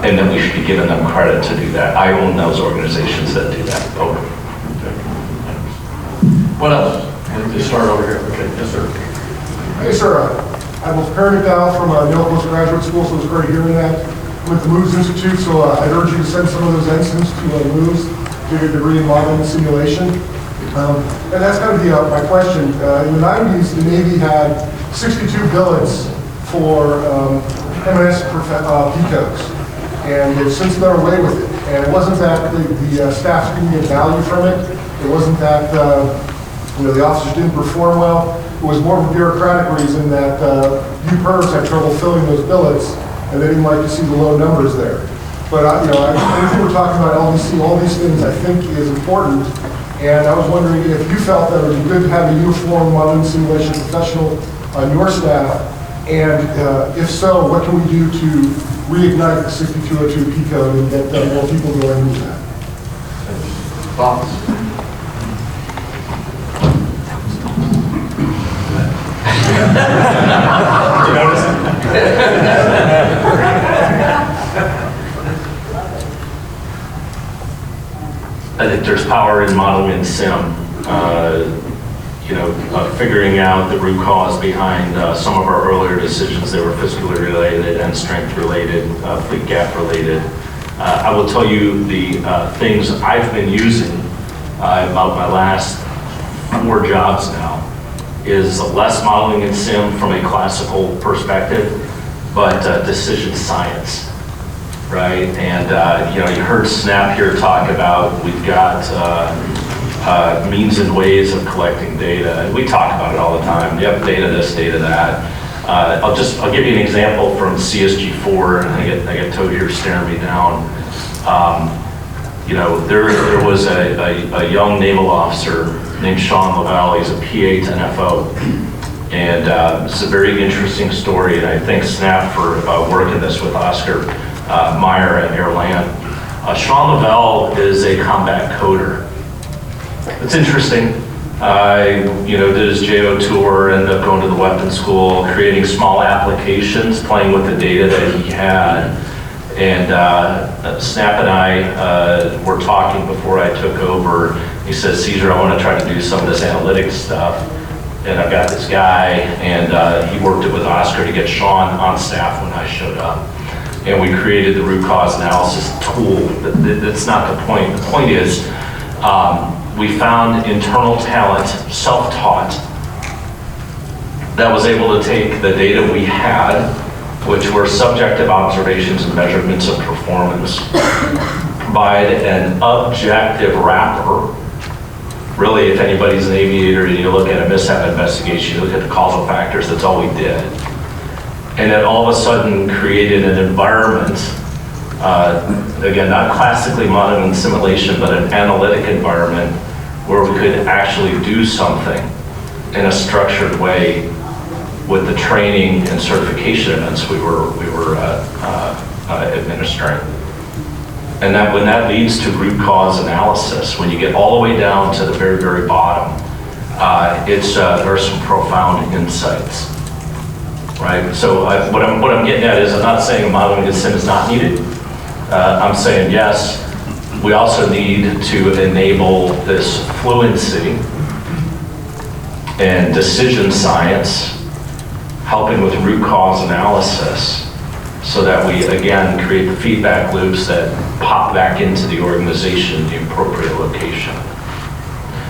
and then we should be giving them credit to do that. I own those organizations that do that. Over. What else? Let's start over here. Okay, yes, sir. Hey, sir. I was parented down from Yale Postgraduate School, so it was great hearing that. With the MOVES Institute, so I'd urge you to send some of those ensigns to MOVES to get a degree in modeling and simulation. And that's going to be my question. In the 90s, the Navy had 62 billets for M&S PICOs, and they've since done away with it. And it wasn't that the staff didn't get value from it. It wasn't that the officers didn't perform well. It was more of a bureaucratic reason that UPERS had trouble filling those billets, and they didn't like to see the low numbers there. But I think we're talking about LDC, all these things I think is important. And I was wondering if you felt that it would be good to have a uniform modeling simulation professional on your staff, and if so, what can we do to reignite the 6202 P code and get more people going into that? Thoughts? Did you notice? I think there's power in modeling and sim. Figuring out the root cause behind some of our earlier decisions that were fiscally related and strength related, fleet gap related. I will tell you the things I've been using about my last 4 jobs now is less modeling and sim from a classical perspective, but decision science. Right, and you heard Snap here talk about we've got means and ways of collecting data, and we talk about it all the time. Yep, data this, data that. I'll give you an example from CSG4, and I get told here staring me down. There was a young naval officer named Sean Lavelle. He's a PA to NFO. And it's a very interesting story, and I thank Snap for working this with Oscar Meyer at Airland. Sean Lavelle is a combat coder. It's interesting. Did his JO tour, ended up going to the weapons school, creating small applications, playing with the data that he had. And Snap and I were talking before I took over. He says, Caesar, I want to try to do some of this analytics stuff. And I've got this guy, and he worked it with Oscar to get Sean on staff when I showed up. And we created the root cause analysis tool. That's not the point. The point is, we found internal talent, self-taught, that was able to take the data we had, which were subjective observations and measurements of performance, provide an objective wrapper. Really, if anybody's an aviator and you look at a mishap investigation, you look at the causal factors, that's all we did. And then all of a sudden created an environment, again, not classically modeling and simulation, but an analytic environment where we could actually do something in a structured way with the training and certification events we were administering. And that when that leads to root cause analysis, when you get all the way down to the very, very bottom, there are some profound insights. Right. So what I'm getting at is I'm not saying modeling and sim is not needed. I'm saying yes, We also need to enable this fluency and decision science, helping with root cause analysis, so that we, again, create the feedback loops that pop back into the organization, the appropriate location.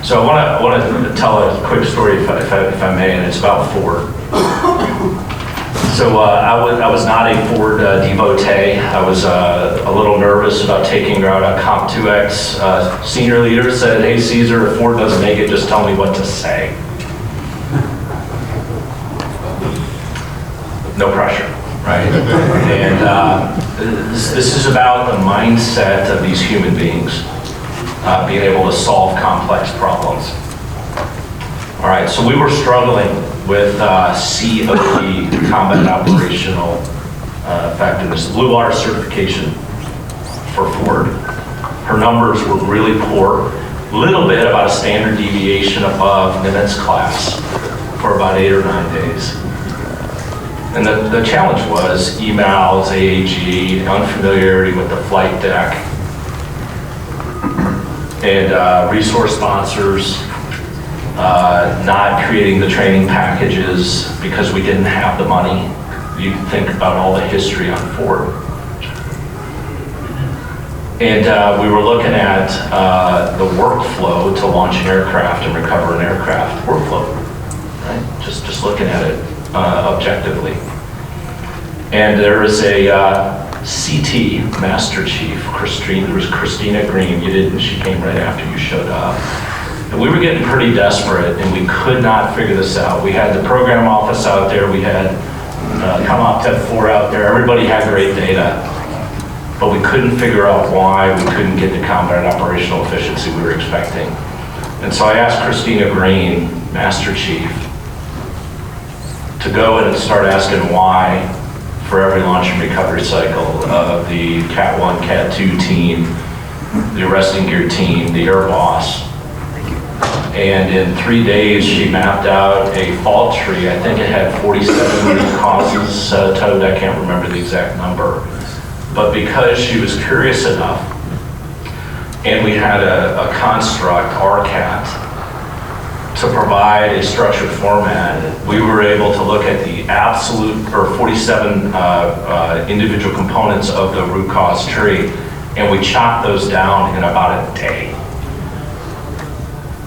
So I want to tell a quick story, if I may, and it's about Ford. So I was not a Ford devotee. I was a little nervous about taking her out on Comp 2X. Senior leader said, "Hey, Caesar, if Ford doesn't make it, just tell me what to say." No pressure, right? And this is about the mindset of these human beings, being able to solve complex problems. All right, so we were struggling with COE, Combat Operational Effectiveness, Blue Water certification for Ford. Her numbers were really poor, a little bit about a standard deviation above Nimitz class for about 8 or 9 days. And the challenge was emails, AAG, unfamiliarity with the flight deck, and resource sponsors, not creating the training packages because we didn't have the money. You can think about all the history on Ford. And we were looking at the workflow to launch an aircraft and recover an aircraft workflow, right? Just looking at it objectively. And there is a CT Master Chief, there was Christina Green. She came right after you showed up. And we were getting pretty desperate, and we could not figure this out. We had the program office out there, we had ComOpTet 4 out there, everybody had great data, but we couldn't figure out why we couldn't get the combat operational efficiency we were expecting. And so I asked Christina Green, Master Chief, to go in and start asking why for every launch and recovery cycle of the Cat 1, Cat 2 team, the arresting gear team, the air boss. And in 3 days, she mapped out a fault tree. I think it had 47 root causes towed. I can't remember the exact number. But because she was curious enough, and we had a construct, RCAT, to provide a structured format, we were able to look at the absolute, or 47 individual components of the root cause tree, and we chopped those down in about a day.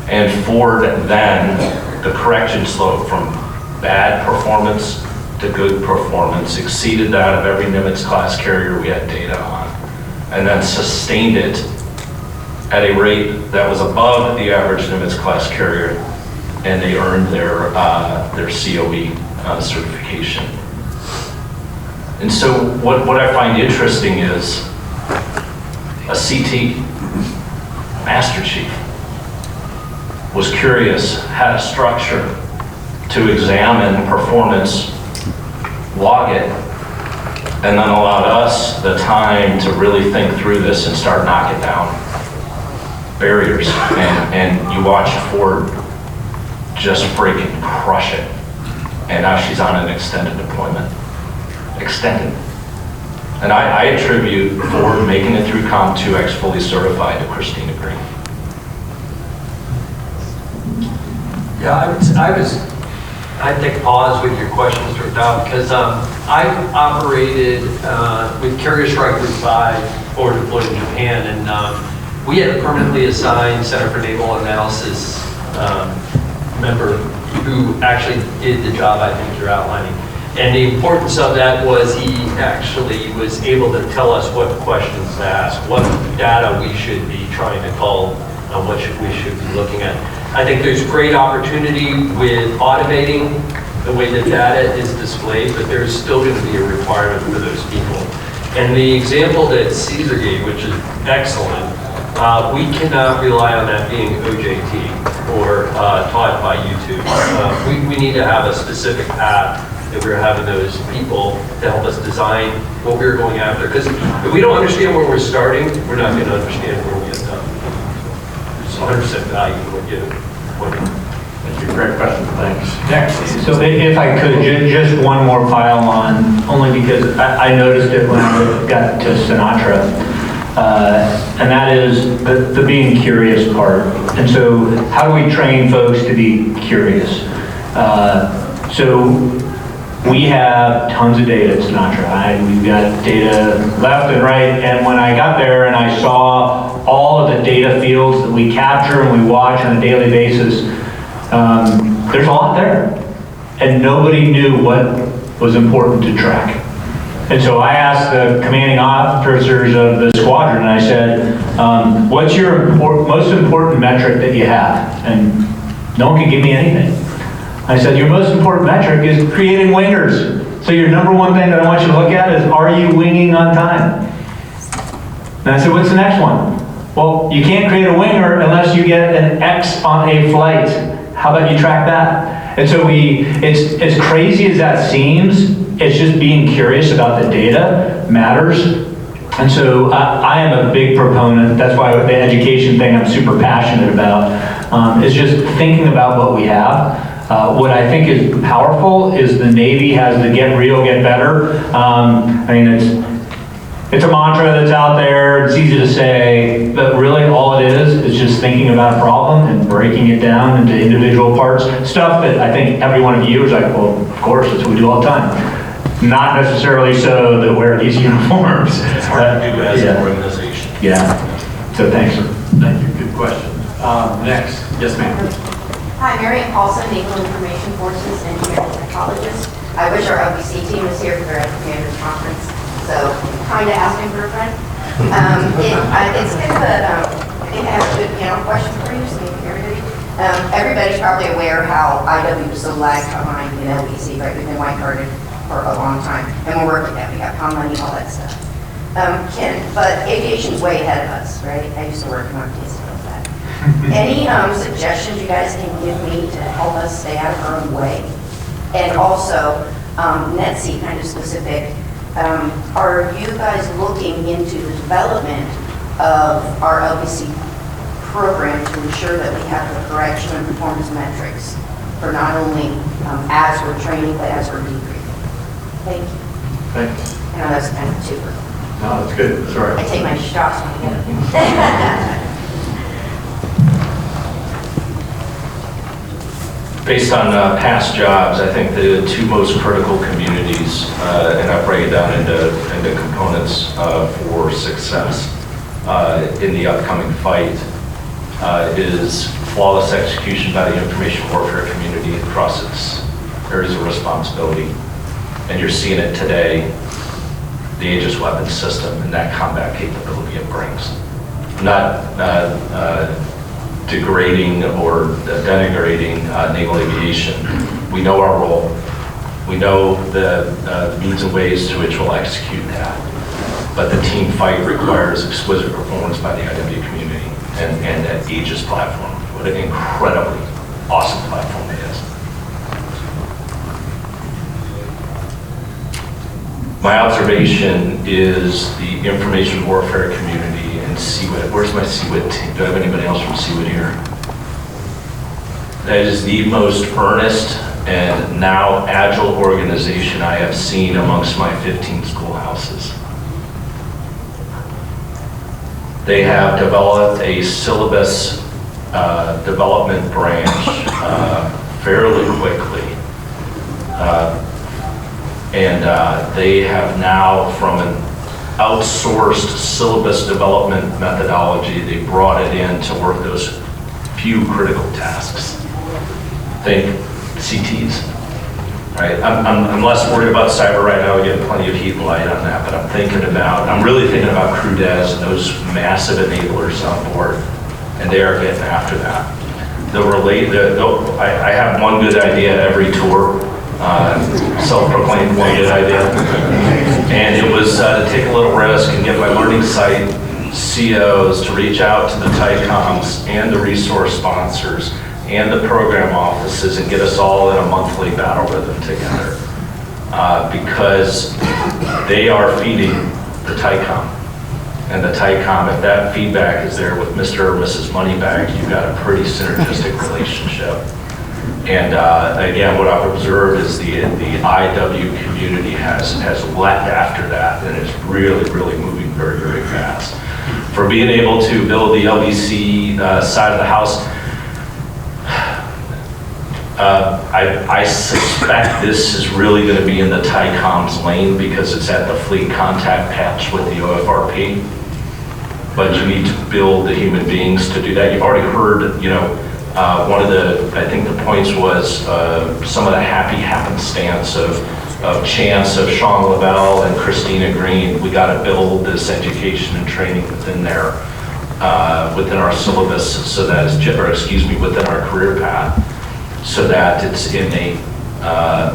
And Ford then, the correction slope from bad performance to good performance exceeded that of every Nimitz class carrier we had data on, and then sustained it at a rate that was above the average Nimitz class carrier, and they earned their COE certification. And so what I find interesting is a CT, Master Chief, was curious, had a structure to examine performance, log it, and then allowed us the time to really think through this and start knocking down barriers. And you watch Ford just freaking crush it. And now she's on an extended deployment. Extended. And I attribute Ford making it through Comp 2X fully certified to Christina Green. Yeah, I'd take a pause with your question, Mr. McDowell, because I've operated with Carrier Strike Group 5 or deployed in Japan, and we had a permanently assigned Center for Naval Analysis member who actually did the job I think you're outlining. And the importance of that was he actually was able to tell us what questions to ask, what data we should be trying to call, what we should be looking at. I think there's great opportunity with automating the way the data is displayed, but there's still going to be a requirement for those people. And the example that Caesar gave, which is excellent, we cannot rely on that being OJT or taught by YouTube. We need to have a specific path that we're having those people to help us design what we're going after. Because if we don't understand where we're starting, we're not going to understand where we end up. There's 100% value in what you're pointing. Thank you. Great question. Thanks. Next. So if I could, just one more pile on, only because I noticed it when I got to Sinatra. and that is the being curious part. And so how do we train folks to be curious? So we have tons of data at Sinatra. We've got data left and right, and when I got there and I saw all of the data fields that we capture and we watch on a daily basis, there's a lot there. And nobody knew what was important to track. And so I asked the commanding officers of the squadron, and I said, what's your most important metric that you have? And no one could give me anything. I said, your most important metric is creating wingers. So your number one thing that I want you to look at is, are you winging on time? And I said, what's the next one? Well, you can't create a winger unless you get an X on a flight. How about you track that? And so it's as crazy as that seems, it's just being curious about the data matters. And so I am a big proponent, that's why the education thing I'm super passionate about, is just thinking about what we have. What I think is powerful is the Navy has the get real, get better. I mean, it's a mantra that's out there, it's easy to say, but really all it is just thinking about a problem and breaking it down into individual parts. Stuff that I think every one of you is like, well, of course, that's what we do all the time. Not necessarily so that wear these uniforms. It's hard to do as an organization. Yeah, so thanks. Thank you, good question. Next, yes ma'am. Hi, Marian Paulson, Naval Information Forces Engineering Psychologist. I wish our LBC team was here for their Commanders Conference, so kind of asking for a friend. It's kind of a, I think I have a good panel question for you, so maybe everybody. Everybody's probably aware how IW is so lagged behind in LBC, right? We've been white-carded for a long time, and we're working that. We got pound money, all that stuff. But aviation's way ahead of us, right? I used to work in RPS. Any suggestions you guys can give me to help us stay out of our own way? And also, NETC kind of specific, are you guys looking into the development of our LBC program to ensure that we have the correction and performance metrics for not only as we're training, but as we're debriefing? Thank you. Thanks. I know that's kind of super. No, that's good, that's all right. I take my shots when I get it. Based on past jobs, I think the two most critical communities, and I break it down into components for success in the upcoming fight, is flawless execution by the information warfare community across its areas of responsibility. And you're seeing it today, the Aegis weapons system and that combat capability it brings. Not degrading or denigrating naval aviation. We know our role. We know the means and ways to which we'll execute that. But the team fight requires exquisite performance by the IW community and that Aegis platform. What an incredibly awesome platform it is. My observation is the information warfare community and CWIT. Where's my CWIT team? Do I have anybody else from CWIT here? That is the most earnest and now agile organization I have seen amongst my 15 schoolhouses. They have developed a syllabus development branch fairly quickly. They have now, from an outsourced syllabus development methodology, they brought it in to work those few critical tasks. Think CTs, right? I'm less worried about cyber right now. We get plenty of heat and light on that, but I'm really thinking about crew des and those massive enablers on board, and they are getting after that. I have one good idea every tour. Self-proclaimed one good idea. And it was to take a little risk and get my learning site COs to reach out to the TICOMs and the resource sponsors and the program offices and get us all in a monthly battle rhythm together. Because they are feeding the TICOM. And the TICOM, if that feedback is there with Mr. or Mrs. Moneybag, you've got a pretty synergistic relationship. And again, what I've observed is the IW community has leapt after that and is really, really moving very, very fast. for being able to build the LVC side of the house. I suspect this is really going to be in the TICOM's lane because it's at the fleet contact patch with the OFRP. But you need to build the human beings to do that. You've already heard, you know, one of the, I think the points was some of the happy happenstance of chance of Sean Lavelle and Christina Green. We got to build this education and training within there, within our syllabus, so that it's, or excuse me, within our career path, so that it's innate.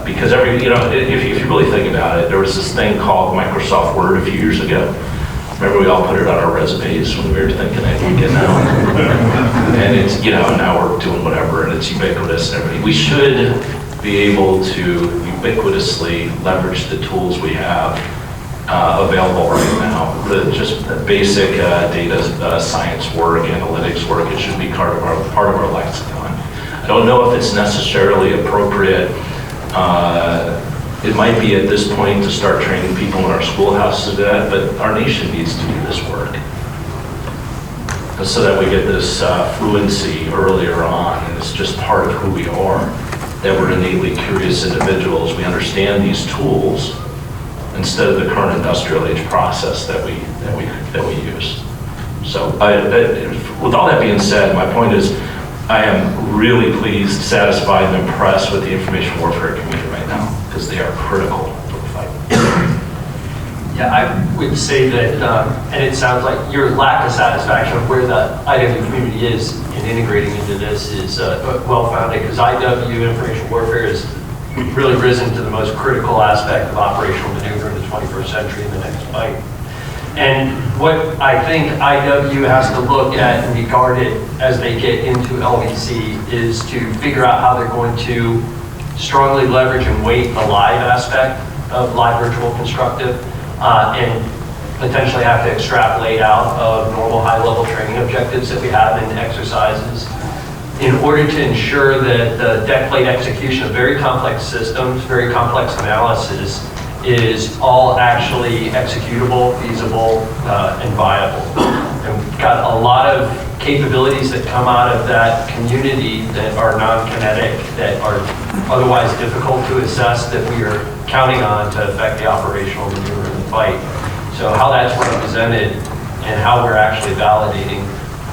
Because every, you know, if you really think about it, there was this thing called Microsoft Word a few years ago. Remember, we all put it on our resumes when we were thinking it would get out. And it's, you know, now we're doing whatever, and it's ubiquitous and everything. We should be able to ubiquitously leverage the tools we have available right now. Just the basic data science work, analytics work, it should be part of our lexicon. I don't know if it's necessarily appropriate. It might be at this point to start training people in our schoolhouses to do that, but our nation needs to do this work. So that we get this fluency earlier on, and it's just part of who we are, that we're innately curious individuals. We understand these tools instead of the current industrial age process that we use. So with all that being said, my point is I am really pleased, satisfied, and impressed with the information warfare community right now, because they are critical to the fight. Yeah, I would say that, and it sounds like your lack of satisfaction of where the IW community is in integrating into this is well-founded, because IW, information warfare, has really risen to the most critical aspect of operational maneuver in the 21st century in the next fight. And what I think IW has to look at and be guarded as they get into LVC is to figure out how they're going to strongly leverage and weight the live aspect of live virtual constructive, and potentially have to extrapolate out of normal high-level training objectives that we have in exercises in order to ensure that the deck plate execution of very complex systems, very complex analysis, is all actually executable, feasible, and viable. And we've got a lot of capabilities that come out of that community that are non-kinetic, that are otherwise difficult to assess, that we are counting on to affect the operational maneuver in the fight. So how that's represented and how we're actually validating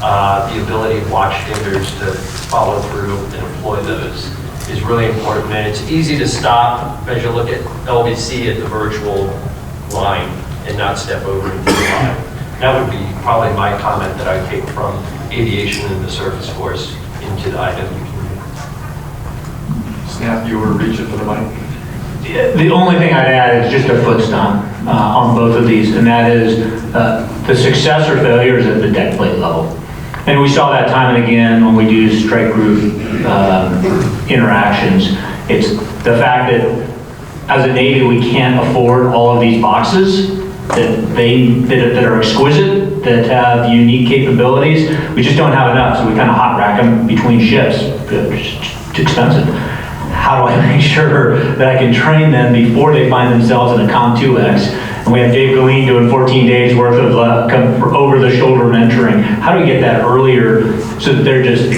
the ability of watch standards to follow through and employ those is really important. And it's easy to stop as you look at LVC at the virtual line and not step over into the live. That would be probably my comment that I take from aviation and the surface force into the IW community. Snap, you were reaching for the mic. The only thing I'd add is just a foot stomp on both of these, and that is the success or failures at the deck plate level. And we saw that time and again when we do strike group interactions. It's the fact that as a Navy we can't afford all of these boxes that are exquisite, that have unique capabilities. We just don't have enough, so we kind of hot rack them between ships. It's too expensive. How do I make sure that I can train them before they find themselves in a Com2X? And we have Dave Galeen doing 14 days worth of over-the-shoulder mentoring. How do we get that earlier so that they're just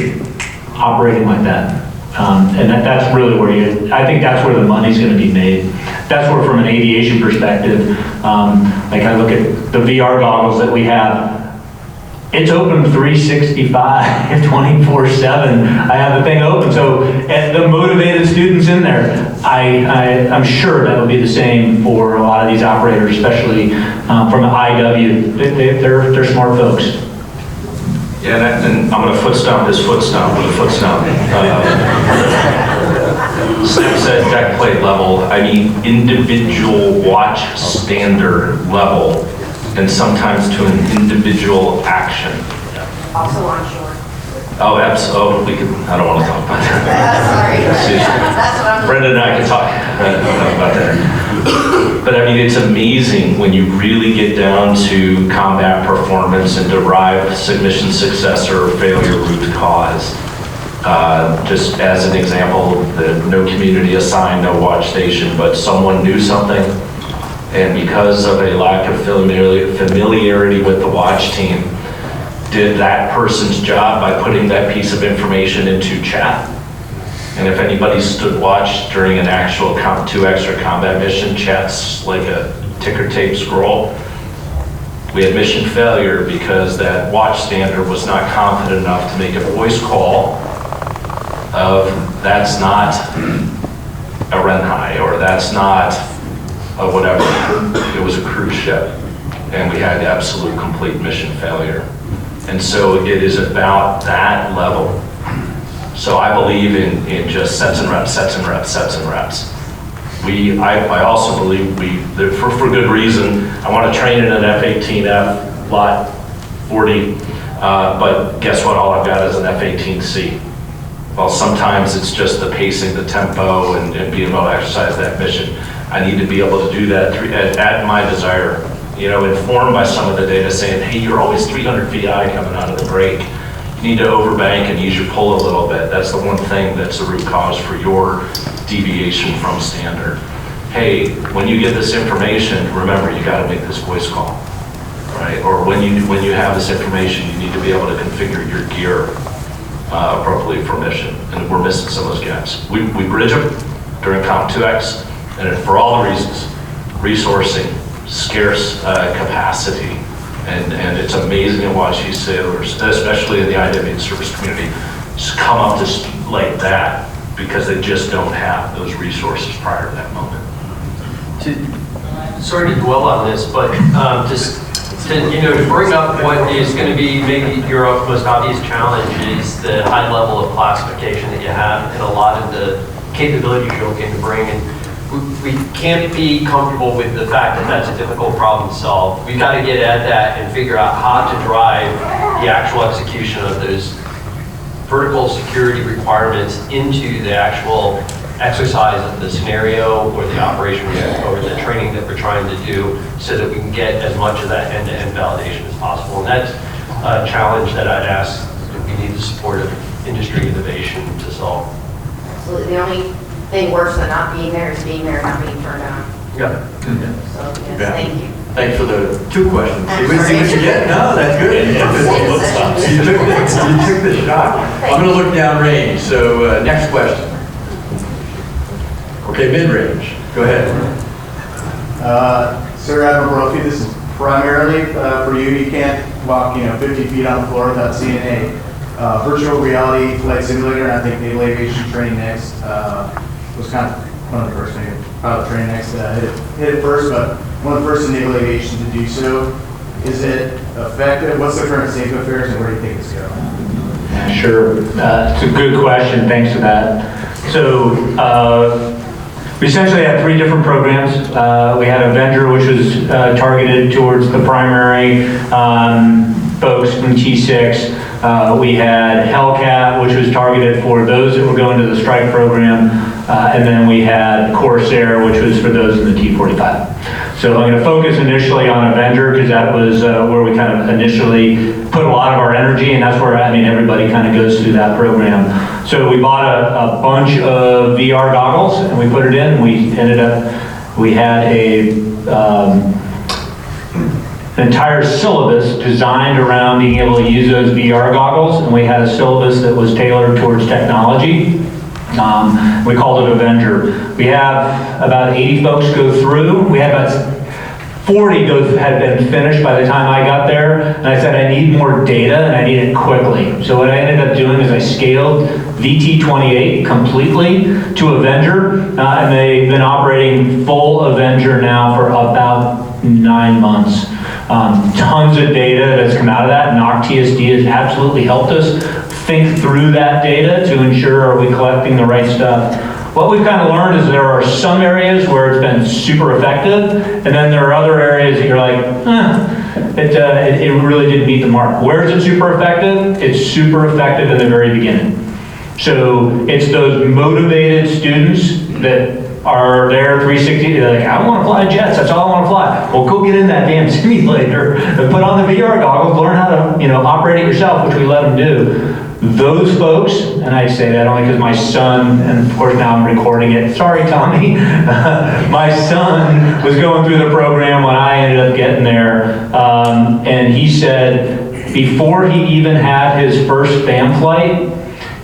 operating like that? And that's really where I think that's where the money's going to be made. That's where, from an aviation perspective, like I look at the VR goggles that we have. It's open 365, 24/7. I have the thing open, so and the motivated students in there, I'm sure that would be the same for a lot of these operators, especially from the IW. They're smart folks. Yeah, and I'm going to foot stomp this foot stomp with a foot stomp. Sam said deck plate level. I mean individual watch standard level, and sometimes to an individual action. Also on shore. Oh, absolutely. I don't want to talk about that. Sorry. That's what I'm. Brenda and I can talk about that. But I mean, it's amazing when you really get down to combat performance and derive submission success or failure root cause. Just as an example, no community assigned, no watch station, but someone knew something. And because of a lack of familiarity with the watch team, did that person's job by putting that piece of information into chat. And if anybody stood watch during an actual 2X or combat mission, chat's like a ticker tape scroll. We had mission failure because that watch stander was not confident enough to make a voice call of that's not a Renhai or that's not a whatever. It was a cruise ship. And we had absolute complete mission failure. And so it is about that level. So I believe in just sets and reps, sets and reps, sets and reps. I also believe for good reason, I want to train in an F-18F Lot 40, but guess what, all I've got is an F-18C. Well, sometimes it's just the pacing, the tempo, and being able to exercise that mission. I need to be able to do that at my desire, informed by some of the data saying, hey, you're always 300 VI coming out of the break. You need to overbank and use your pull a little bit. That's the one thing that's the root cause for your deviation from standard. Hey, when you get this information, remember you got to make this voice call, right? Or when you have this information, you need to be able to configure your gear appropriately for mission. And we're missing some of those gaps. We bridge them during Comp 2X, and for all the reasons, resourcing, scarce capacity, and it's amazing to watch these sailors, especially in the IW service community, just come up to speed like that because they just don't have those resources prior to that moment. Sorry to dwell on this, but just to bring up what is going to be maybe your most obvious challenge is the high level of classification that you have and a lot of the capabilities you're looking to bring. And we can't be comfortable with the fact that that's a difficult problem to solve. We've got to get at that and figure out how to drive the actual execution of those vertical security requirements into the actual exercise of the scenario or the operation or the training that we're trying to do so that we can get as much of that end-to-end validation as possible. And that's a challenge that I'd ask that we need the support of industry innovation to solve. Absolutely. The only thing worse than not being there is being there and not being turned on. Yeah. So, yes, thank you. Thanks for the 2 questions. I'm See what sorry. you get? No, that's good. You took the shot. I'm going to look down range. So next question. Okay, mid-range. Go ahead. Sir Admiral Brophy, this is primarily for you. You can't walk 50 feet on the floor without seeing a virtual reality flight simulator. And I think Naval Aviation Training Next was kind of one of the first things. Pilot Training Next hit it first, but one of the first in naval aviation to do so. Is it effective? What's the current state of affairs and where do you think it's going? Sure. It's a good question. Thanks for that. So we essentially had 3 different programs. We had Avenger, which was targeted towards the primary folks from T6. We had Hellcat, which was targeted for those that were going to the strike program. And then we had Corsair, which was for those in the T-45. So I'm going to focus initially on Avenger because that was where we kind of initially put a lot of our energy, and that's where, everybody kind of goes through that program. So we bought a bunch of VR goggles, and we put it in, and we had an entire syllabus designed around being able to use those VR goggles, and we had a syllabus that was tailored towards technology. We called it Avenger. We have about 80 folks go through. We had about 40 had been finished by the time I got there, and I said I need more data and I need it quickly. So what I ended up doing is I scaled VT28 completely to Avenger, and they've been operating full Avenger now for about 9 months. Tons of data that's come out of that. NOC TSD has absolutely helped us think through that data to ensure are we collecting the right stuff. What we've kind of learned is there are some areas where it's been super effective, and then there are other areas that you're like, it really didn't meet the mark. Where is it super effective? It's super effective in the very beginning. So it's those motivated students that are there 360, they're like, I want to fly jets, that's all I want to fly. Well, go get in that damn simulator and put on the VR goggles, learn how to operate it yourself, which we let them do. Those folks, and I say that only because my son, and of course now I'm recording it, sorry Tommy, my son was going through the program when I ended up getting there, and he said, before he even had his first FAM flight,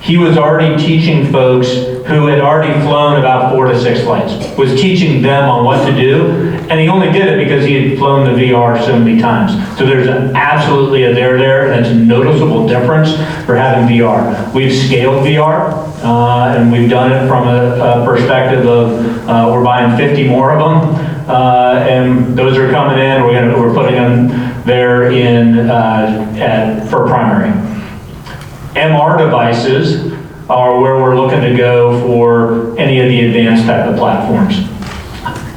he was already teaching folks who had already flown about 4 to 6 flights, was teaching them on what to do, and he only did it because he had flown the VR so many times. So there's absolutely a there, and it's a noticeable difference for having VR. We've scaled VR, and we've done it from a perspective of we're buying 50 more of them, and those are coming in, we're putting them there for primary. MR devices are where we're looking to go for any of the advanced type of platforms.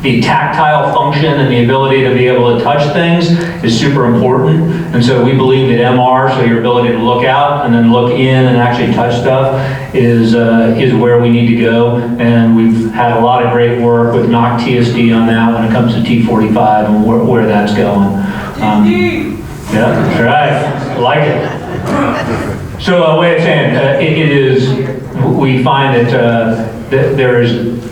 The tactile function and the ability to be able to touch things is super important. And so we believe that MR, so your ability to look out and then look in and actually touch stuff, is where we need to go. And we've had a lot of great work with NOC TSD on that when it comes to T45 and where that's going. Yeah, that's right. I like it. So a way of saying it is, we find that there is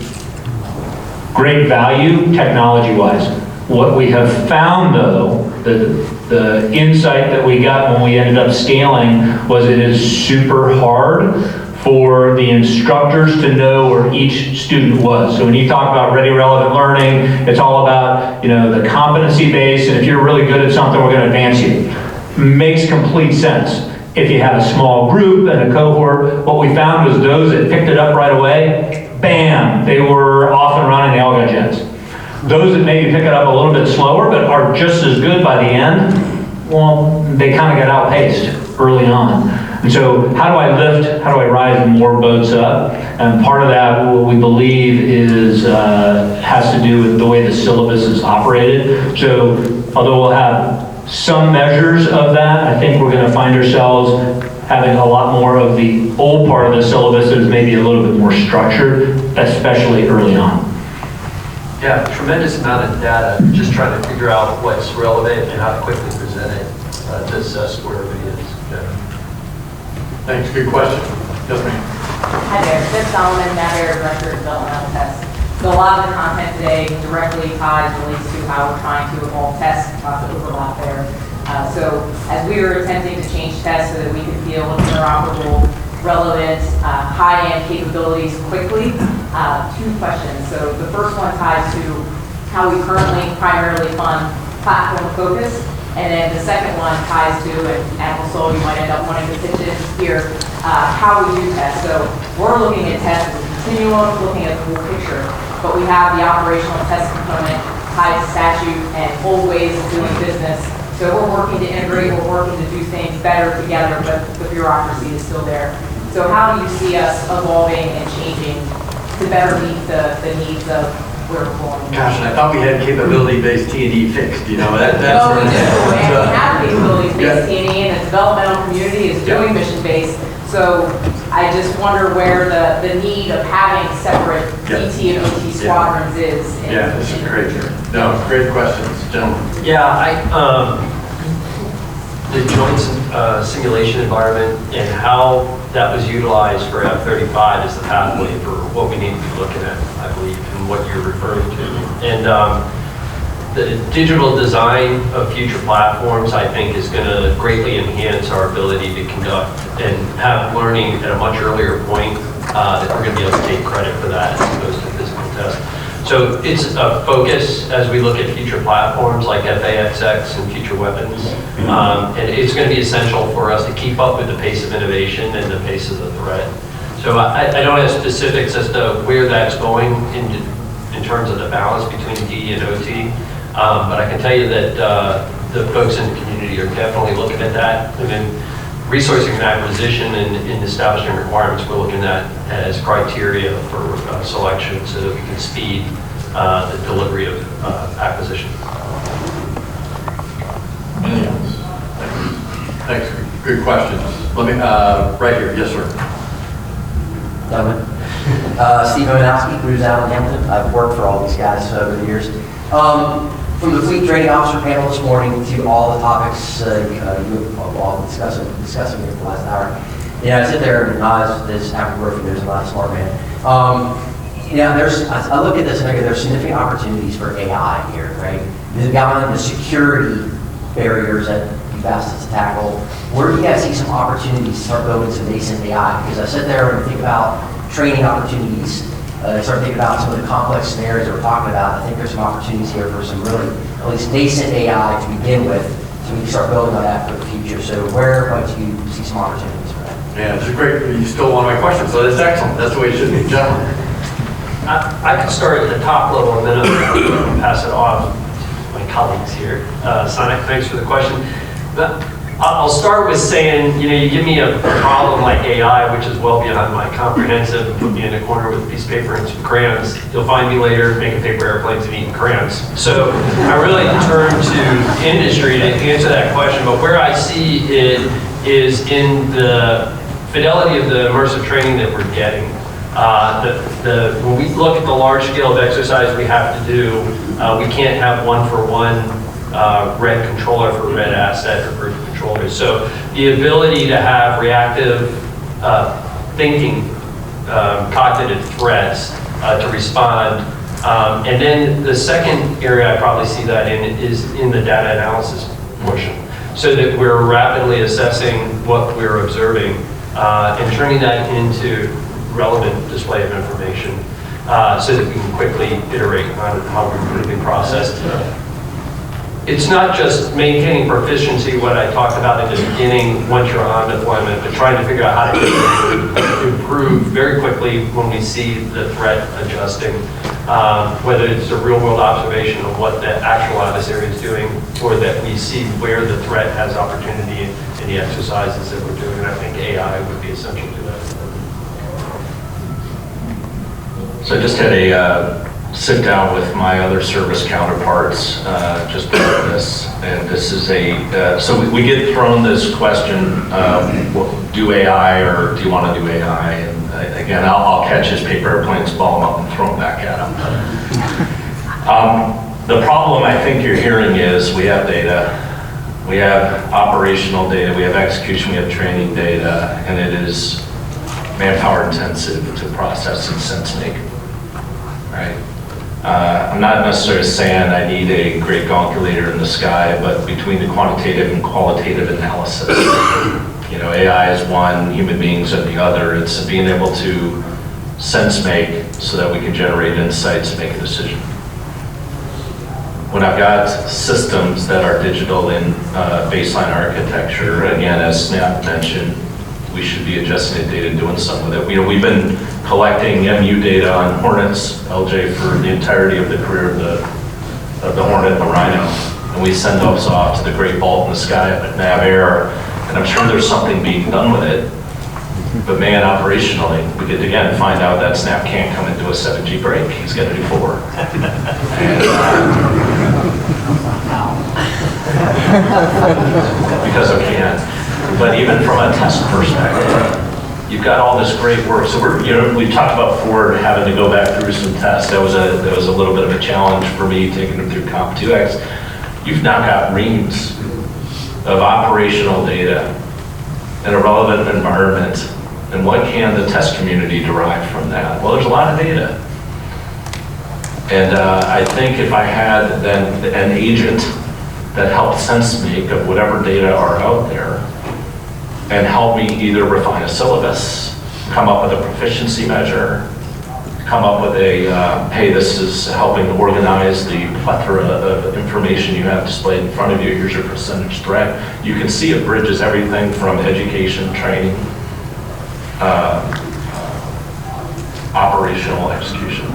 great value technology-wise. What we have found, though, the insight that we got when we ended up scaling was it is super hard for the instructors to know where each student was. So when you talk about ready, relevant learning, it's all about, the competency base, and if you're really good at something, we're going to advance you. Makes complete sense. If you have a small group and a cohort, what we found was those that picked it up right away, bam, they were off and running, they all got jets. Those that maybe pick it up a little bit slower but are just as good by the end, well, they kind of got outpaced early on. And so how do I rise more boats up? And part of that, what we believe is, has to do with the way the syllabus is operated. So although we'll have some measures of that, I think we're going to find ourselves having a lot more of the old part of the syllabus that is maybe a little bit more structured, especially early on. Yeah, tremendous amount of data, just trying to figure out what's relevant and how to quickly present it to assess where everybody is. Yeah. Thanks, good question. Yes, ma'am. Hi there, Beth Solomon, NAVPLAN Director of Developmental Tests. So a lot of the content today directly ties, relates to how we're trying to evolve tests, lots of overlap there. So as we were attempting to change tests so that we could feel interoperable, relevant, high-end capabilities quickly, 2 questions. So the first one ties to how we currently primarily fund platform focus, and then the second one ties to, and also you might end up wanting to pitch in here, how we do tests. So we're looking at tests as a continuum, looking at the whole picture, but we have the operational test component tied to statute and old ways of doing business. So we're working to integrate, we're working to do things better together, but the bureaucracy is still there. So how do you see us evolving and changing to better meet the needs of where we're going? Gosh, I thought we had capability-based T&E fixed, that's No, we do. And we have capabilities-based Yeah. T&E, and the developmental community is doing mission-based. So I just wonder where the need of having separate PT and OT squadrons is. Yeah, this is great. No, great questions, gentlemen. Yeah, the joint simulation environment and how that was utilized for F-35 is the pathway for what we need to be looking at, I believe, and what you're referring to. And the digital design of future platforms, I think, is going to greatly enhance our ability to conduct and have learning at a much earlier point that we're going to be able to take credit for that as opposed to physical tests. So it's a focus as we look at future platforms like FAXX and future weapons. And it's going to be essential for us to keep up with the pace of innovation and the pace of the threat. So I don't have specifics as to where that's going in terms of the balance between D and OT. But I can tell you that the folks in the community are definitely looking at that. And then resourcing and acquisition and establishing requirements we're looking at as criteria for selection so that we can speed the delivery of acquisition. Anything else? Thanks, good questions. Let me, right here, yes, sir. Steve Omanowski, Cruise out in Hamilton. I've worked for all these guys over the years. From the fleet training officer panel this morning to all the topics you've all been discussing here for the last hour, I sit there and nod this after working. There's a lot of smart man. I look at this and I go, there's significant opportunities for AI here, right? You've got the security barriers that you've asked us to tackle. Where do you guys see some opportunities to start building some nascent AI? Because I sit there and think about training opportunities, start thinking about some of the complex scenarios that we're talking about. I think there's some opportunities here for some really, at least nascent AI to begin with, so we can start building on that for the future. So where might you see some opportunities for that? Yeah, it's great. You stole one of my questions, so that's excellent. That's the way it should be, gentlemen. I could start at the top level and then I'll pass it off to my colleagues here. Sonic, thanks for the question. I'll start with saying, you give me a problem like AI, which is well beyond my comprehensive, and put me in a corner with a piece of paper and some crayons. You'll find me later making paper airplanes and eating crayons. So I really turn to industry to answer that question, but where I see it is in the fidelity of the immersive training that we're getting. When we look at the large scale of exercise we have to do, we can't have one-for-one red controller for red asset or group controllers. So the ability to have reactive thinking, cognitive threads to respond. And then the second area I probably see that in is in the data analysis portion, so that we're rapidly assessing what we're observing and turning that into relevant display of information so that we can quickly iterate on how we're improving process. It's not just maintaining proficiency, what I talked about in the beginning once you're on deployment, but trying to figure out how to improve very quickly when we see the threat adjusting, whether it's a real world observation of what the actual adversary is doing, or that we see where the threat has opportunity in the exercises that we're doing. And I think AI would be essential to that. So I just had a sit down with my other service counterparts just before this, and this is so we get thrown this question, well, do AI or do you want to do AI? And again, I'll catch his paper airplanes, ball them up and throw them back at him. The problem I think you're hearing is we have data, we have operational data, we have execution, we have training data, and it is manpower intensive to process and sense make, right? I'm not necessarily saying I need a great calculator in the sky, but between the quantitative and qualitative analysis, AI is one, human beings are the other. It's being able to sense make so that we can generate insights and make a decision. When I've got systems that are digital in baseline architecture, again, as Snap mentioned, we should be adjusting the data, doing something with it. We've been collecting MU data on Hornets, LJ, for the entirety of the career of the Hornet and the Rhino. And we send those off to the great vault in the sky up at NAVAIR, and I'm sure there's something being done with it. But man, operationally, we could again find out that Snap can't come into a 7G break. He's got to do 4. Because I can. But even from a test perspective, you've got all this great work. So we talked about Ford having to go back through some tests. That was a little bit of a challenge for me, taking them through Comp2X. You've now got reams of operational data in a relevant environment. And what can the test community derive from that? Well, there's a lot of data. And I think if I had then an agent that helped sense make of whatever data are out there, and help me either refine a syllabus, come up with a proficiency measure, come up with hey, this is helping to organize the plethora of information you have displayed in front of you. Here's your percentage threat. You can see it bridges everything from education, training, operational execution.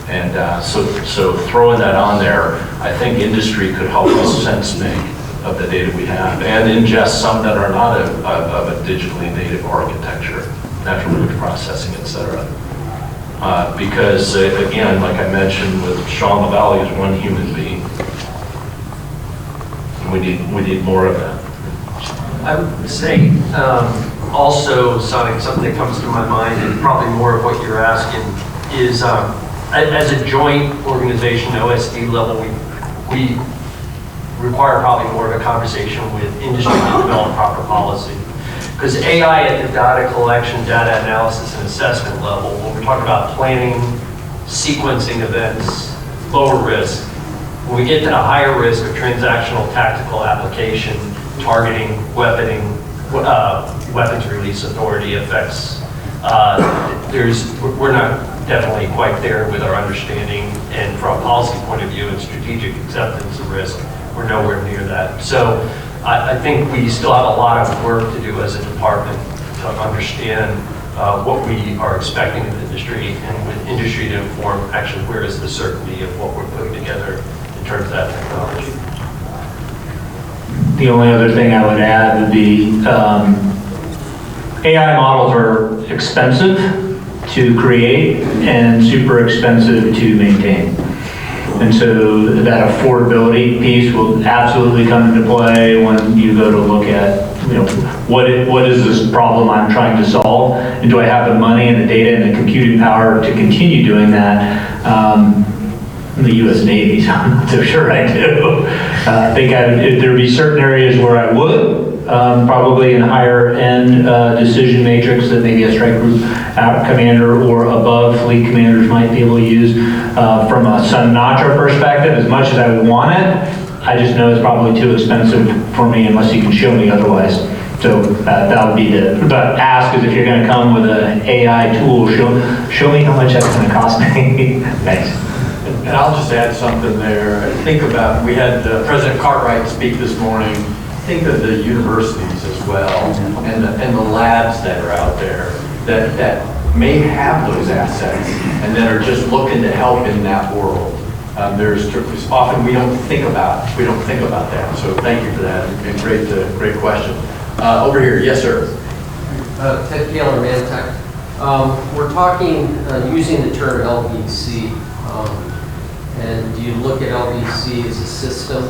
And so throwing that on there, I think industry could help us sense make of the data we have and ingest some that are not of a digitally native architecture, natural language processing, et cetera. Because again, like I mentioned with Sean LaValle, is one human being. And we need more of that. I would say also, Sonic, something that comes to my mind, and probably more of what you're asking, is as a joint organization, OSD level, we require probably more of a conversation with industry to develop proper policy. Because AI at the data collection, data analysis, and assessment level, when we're talking about planning, sequencing events, lower risk, when we get to the higher risk of transactional tactical application, targeting, weapons release authority effects. We're not definitely quite there with our understanding, and from a policy point of view and strategic acceptance of risk, we're nowhere near that. So I think we still have a lot of work to do as a department to understand what we are expecting in the industry, and with industry to inform actually where is the certainty of what we're putting together in terms of that technology. The only other thing I would add would be AI models are expensive to create and super expensive to maintain. And so that affordability piece will absolutely come into play when you go to look at, what is this problem I'm trying to solve? And do I have the money and the data and the computing power to continue doing that? In the U.S. Navy, so I'm not so sure I do. I think there'd be certain areas where I would, probably in higher end decision matrix that maybe a strike group commander or above fleet commanders might be able to use. From a Sinatra perspective, as much as I would want it, I just know it's probably too expensive for me unless you can show me otherwise. So that would be the ask, is if you're going to come with an AI tool, show me how much that's going to cost me. Thanks. And I'll just add something there. Think about, we had President Cartwright speak this morning. Think of the universities as well, and the labs that are out there that may have those assets and that are just looking to help in that world. There's often we don't think about that. So thank you for that. And great question. Over here, yes, sir. Ted Taylor, Mantech. We're talking using the term LVC. And do you look at LVC as a system?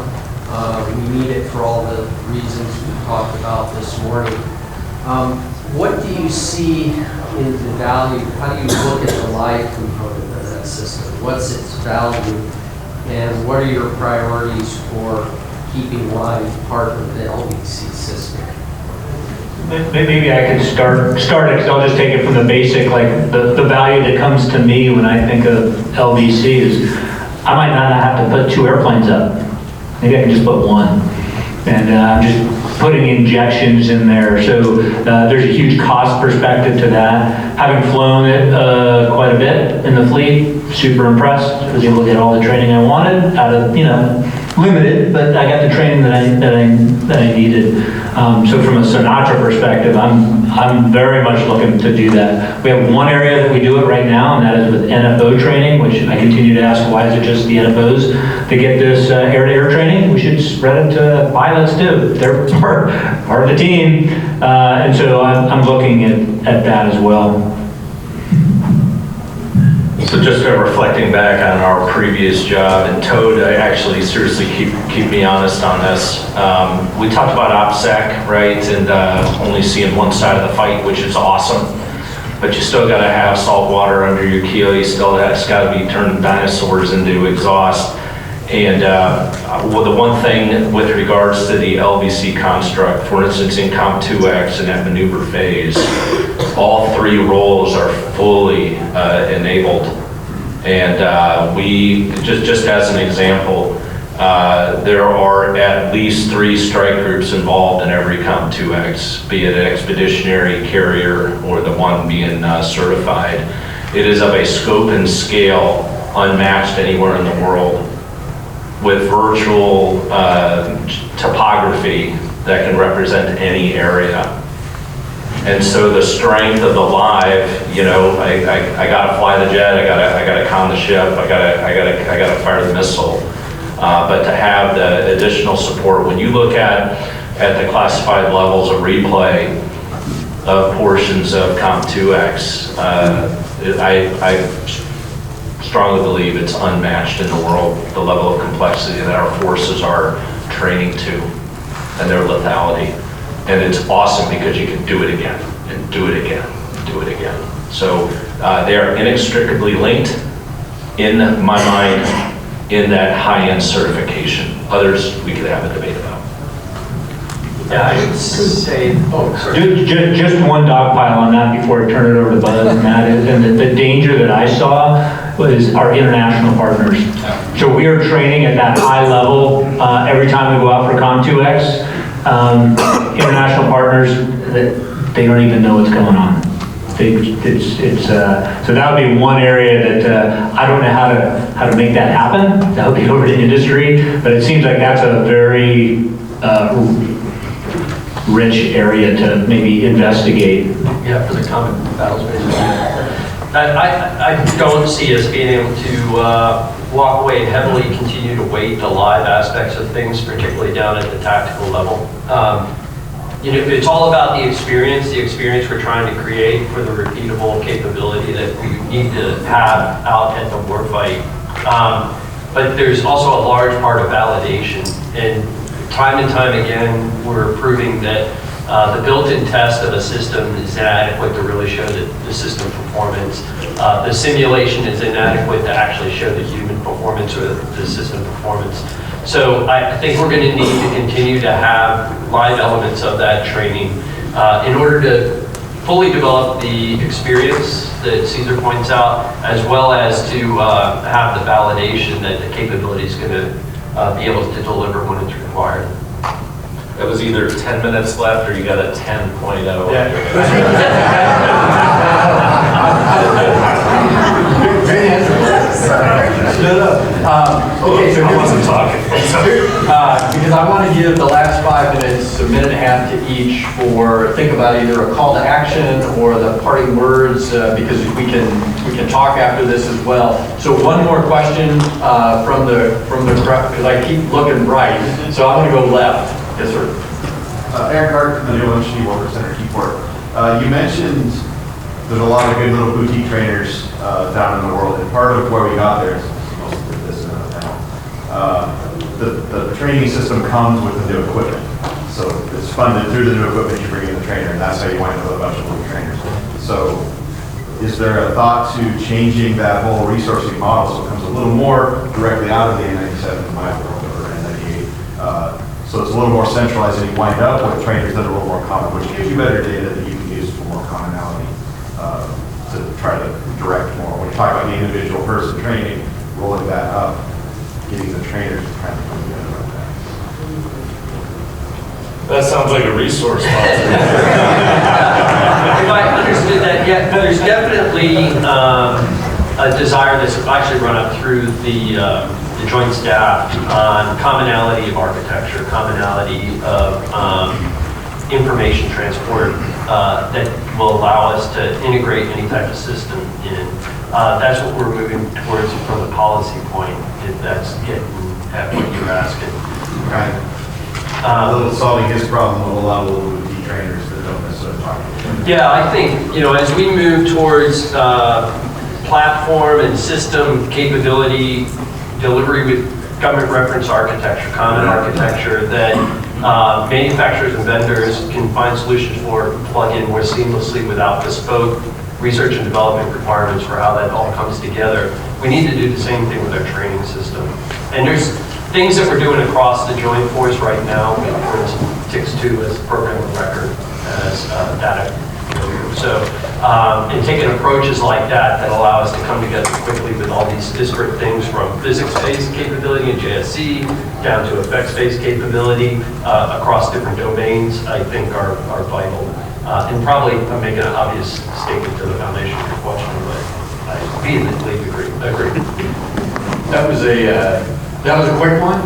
We need it for all the reasons we talked about this morning. What do you see in the value? How do you look at the live component of that system? What's its value? And what are your priorities for keeping live part of the LVC system? Maybe I could start it, because I'll just take it from the basic, like the value that comes to me when I think of LVC is, I might not have to put 2 airplanes up. Maybe I can just put 1. And I'm just putting injections in there. So there's a huge cost perspective to that. Having flown it quite a bit in the fleet, super impressed. I was able to get all the training I wanted out of, limited, but I got the training that I needed. So from a Sinatra perspective, I'm very much looking to do that. We have one area that we do it right now, and that is with NFO training, which I continue to ask, why is it just the NFOs that get this air-to-air training? We should spread it to pilots too. They're part of the team. And so I'm looking at that as well. So just reflecting back on our previous job, and Toad, actually seriously keep me honest on this. We talked about Itsec, right, and only seeing one side of the fight, which is awesome. But you still got to have salt water under your keel. You still that's got to be turning dinosaurs into exhaust. And the one thing with regards to the LVC construct, for instance, in Comp 2X in that maneuver phase, all 3 roles are fully enabled. And we, just as an example, there are at least 3 strike groups involved in every Comp 2X, be it an expeditionary carrier or the one being certified. It is of a scope and scale unmatched anywhere in the world, with virtual topography that can represent any area. And so the strength of the live, I gotta fly the jet, I gotta con the ship, I gotta fire the missile. But to have the additional support, when you look at the classified levels of replay of portions of Comp 2X, I strongly believe it's unmatched in the world, the level of complexity that our forces are training to and their lethality. And it's awesome because you can do it again and do it again, do it again. So they are inextricably linked in my mind in that high-end certification. Others we could have a debate about. Yeah, I would say, Just one dogpile on that before I turn it over to Buzz, and that is, and the danger that I saw was our international partners. So we are training at that high level every time we go out for Comp 2X. international partners that they don't even know what's going on. So that would be one area that I don't know how to make that happen. That would be over to industry, but it seems like that's a very rich area to maybe investigate. Yeah, for the common battle spaces. I don't see us being able to walk away and heavily continue to weight the live aspects of things, particularly down at the tactical level. You know, it's all about the experience we're trying to create for the repeatable capability that we need to have out at the warfight. But there's also a large part of validation, and time again, we're proving that the built-in test of a system is inadequate to really show the system performance. The simulation is inadequate to actually show the human performance or the system performance. So I think we're going to need to continue to have live elements of that training in order to fully develop the experience that Caesar points out, as well as to have the validation that the capability is going to be able to deliver when it's required. That was either 10 minutes left or you got a 10.0. Okay, so I wasn't talking. Because I want to give the last 5 minutes, a minute and a half to each for think about either a call to action or the parting words, because we can talk after this as well. So one more question from the crowd, because I keep looking right, so I'm going to go left. Yes, sir. Aaron Carter from the New England City Worker Center, Keyport. You mentioned there's a lot of good little boutique trainers down in the world, and part of where we got there is most of this in the panel. The training system comes with the new equipment. So it's funded through the new equipment you bring in the trainer, and that's how you wind up with a bunch of little trainers. So is there a thought to changing that whole resourcing model so it comes a little more directly out of the N97 in my world, or N98? So it's a little more centralized, and you wind up with trainers that are a little more common, which gives you better data that you can use for more commonality to try to direct more. When you talk about the individual person training, rolling that up, getting the trainers to kind of come together like that. That sounds like a resource If I understood that, yeah, there's definitely a desire that's actually run up through the joint staff on commonality of architecture, commonality of information transport that will allow us to integrate any type of system in. That's what we're moving towards from the policy point, if that's getting at what you're asking. Right. A little solving his problem will allow little boutique trainers that don't necessarily talk to him. Yeah, I think, as we move towards platform and system capability delivery with government reference architecture, common architecture that manufacturers and vendors can find solutions for, plug in more seamlessly without bespoke research and development requirements for how that all comes together. We need to do the same thing with our training system. And there's things that we're doing across the joint force right now, for instance, TIX2 as program of record, as data. So, and taking approaches like that allow us to come together quickly with all these disparate things from physics-based capability in JSC down to effects-based capability across different domains, I think are vital. And probably I'm making an obvious statement to the foundation of your question, but I vehemently agree. That was a quick one.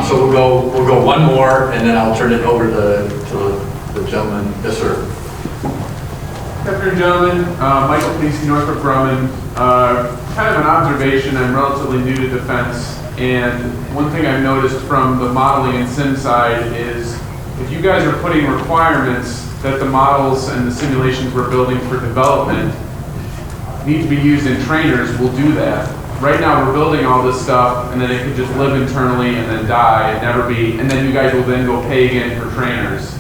So we'll go one more, and then I'll turn it over to the gentleman. Yes, sir. Good afternoon, gentlemen. Michael Casey, Northrop Grumman. Kind of an observation, I'm relatively new to defense, and one thing I've noticed from the modeling and sim side is if you guys are putting requirements that the models and the simulations we're building for development need to be used in trainers, we'll do that. Right now we're building all this stuff and then it could just live internally and then die and never be, and then you guys will then go pay again for trainers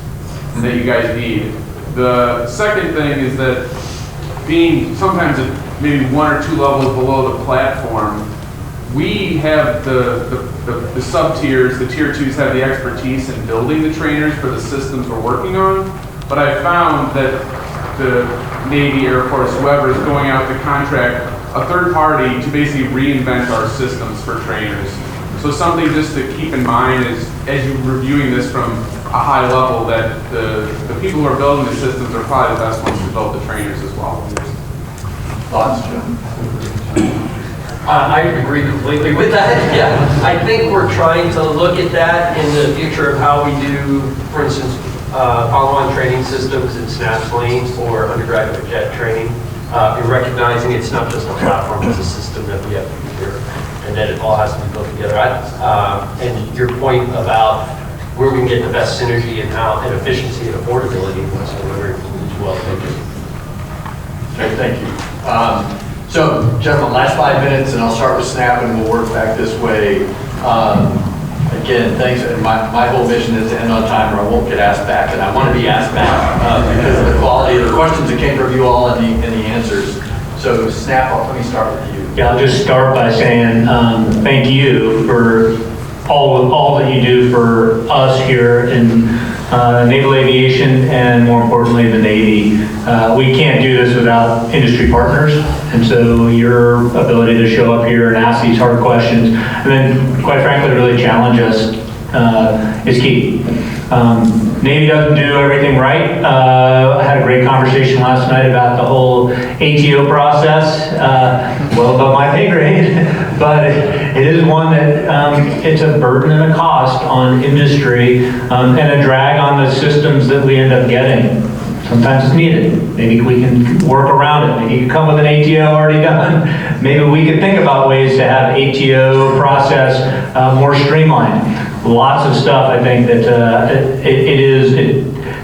that you guys need. The second thing is that being sometimes maybe 1 or 2 levels below the platform, we have the sub-tiers, the tier 2s have the expertise in building the trainers for the systems we're working on, but I found that the Navy, Air Force, whoever is going out to contract a third party to basically reinvent our systems for trainers. So So something just to keep in mind is, as you're reviewing this from a high level, that the people who are building the systems are probably the best ones to build the trainers as well. Thoughts, Joe? I agree completely with that. Yeah, I think we're trying to look at that in the future of how we do, for instance, follow-on training systems in SNAP's lanes or undergraduate jet training, and recognizing it's not just a platform, it's a system that we have to do here, and that it all has to be built together. And your point about where we can get the best synergy and efficiency and affordability was very well taken. Okay, thank you. So, gentlemen, last 5 minutes, and I'll start with Snap, and we'll work back this way. Again, thanks. And my whole mission is to end on time, or I won't get asked back, and I want to be asked back because of the quality of the questions that came from you all and the answers. So, Snap, let me start with you. Yeah, I'll just start by saying thank you for all that you do for us here in naval aviation, and more importantly, the Navy. We can't do this without industry partners, and so your ability to show up here and ask these hard questions, and then, quite frankly, really challenge us is key. Navy doesn't do everything right. I had a great conversation last night about the whole ATO process, well above my pay grade, but it is one that it's a burden and a cost on industry and a drag on the systems that we end up getting. Sometimes it's needed. Maybe we can work around it. Maybe you can come with an ATO already done. Maybe we could think about ways to have ATO process more streamlined. Lots of stuff, I think, that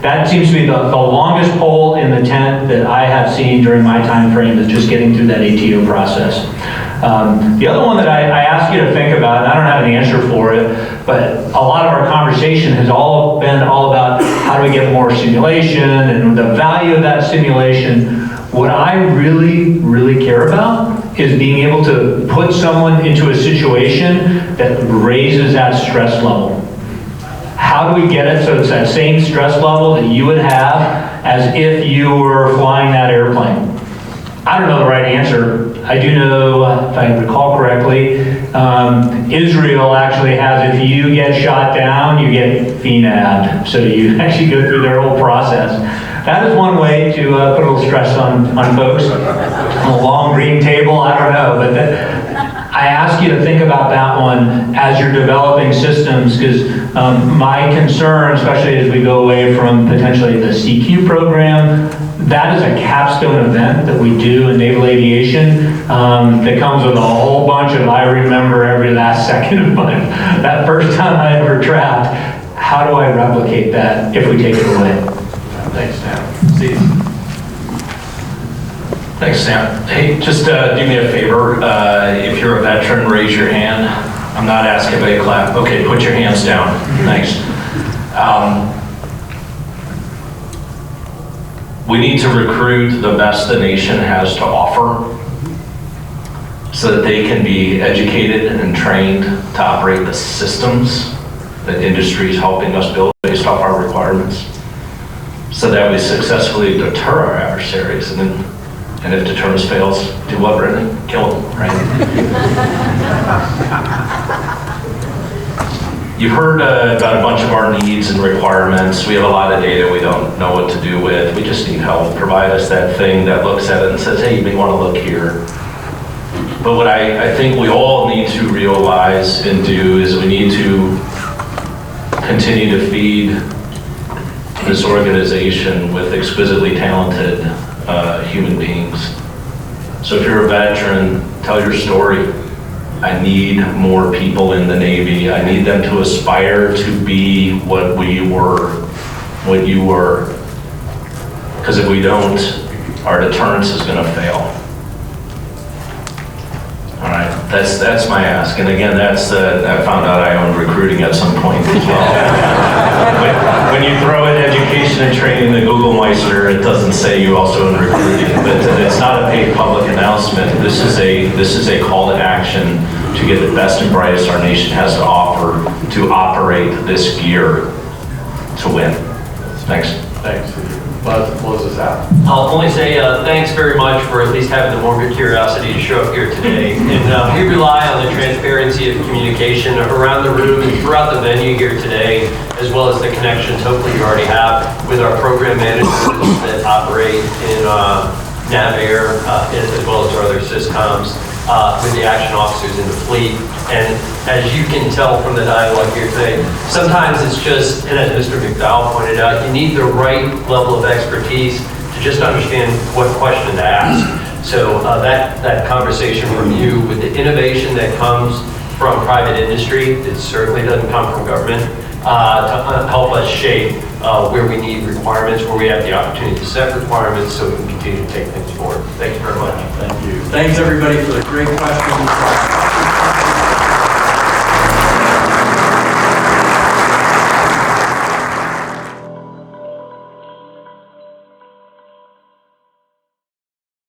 that seems to be the longest pole in the tent that I have seen during my time frame, is just getting through that ATO process. The other one that I ask you to think about, and I don't have an answer for it, but a lot of our conversation has all been about how do we get more simulation and the value of that simulation. What I really, really care about is being able to put someone into a situation that raises that stress level. How do we get it so it's that same stress level that you would have as if you were flying that airplane? I don't know the right answer. I do know, if I recall correctly, Israel actually has, if you get shot down, you get FNAD. So you actually go through their whole process. That is one way to put a little stress on folks. A long green table, I don't know. But I ask you to think about that one as you're developing systems, because my concern, especially as we go away from potentially the CQ program, that is a capstone event that we do in naval aviation that comes with a whole bunch of, I remember every last second of that first time I ever trapped. How do I replicate that if we take it away? Thanks, Sam. Steve. Thanks, Sam. Hey, just do me a favor. If you're a veteran, raise your hand. I'm not asking everybody to clap. Okay, put your hands down. Thanks. We need to recruit the best the nation has to offer so that they can be educated and trained to operate the systems that industry is helping us build based off our requirements, so that we successfully deter our adversaries, and if deterrence fails, do what, Brittany? Kill them, right? You've heard about a bunch of our needs and requirements. We have a lot of data we don't know what to do with. We just need help. Provide us that thing that looks at it and says, hey, you may want to look here. But what I think we all need to realize and do is we need to continue to feed this organization with exquisitely talented human beings. So if you're a veteran, tell your story. I need more people in the Navy. I need them to aspire to be what we were, what you were. Because if we don't, our deterrence is going to fail. All right, that's my ask. And again, I found out I owned recruiting at some point as well. When you throw in education and training the Google Meister, it doesn't say you also own recruiting, but it's not a paid public announcement. This is a call to action to get the best and brightest our nation has to offer to operate this gear to win. Thanks. Thanks. Buzz to close us out. I'll only say thanks very much for at least having the morbid curiosity to show up here today. And we rely on the transparency of communication around the room and throughout the venue here today, as well as the connections hopefully you already have with our program managers that operate in NAVAIR, as well as our other SysComs, with the action officers in the fleet. And as you can tell from the dialogue here today, sometimes it's just, and as Mr. McDowell pointed out, you need the right level of expertise to just understand what question to ask. So that conversation from you with the innovation that comes from private industry, it certainly doesn't come from government, to help us shape where we need requirements, where we have the opportunity to set requirements so we can continue to take things forward. Thank you very much. Thank you. Thanks everybody for the great questions.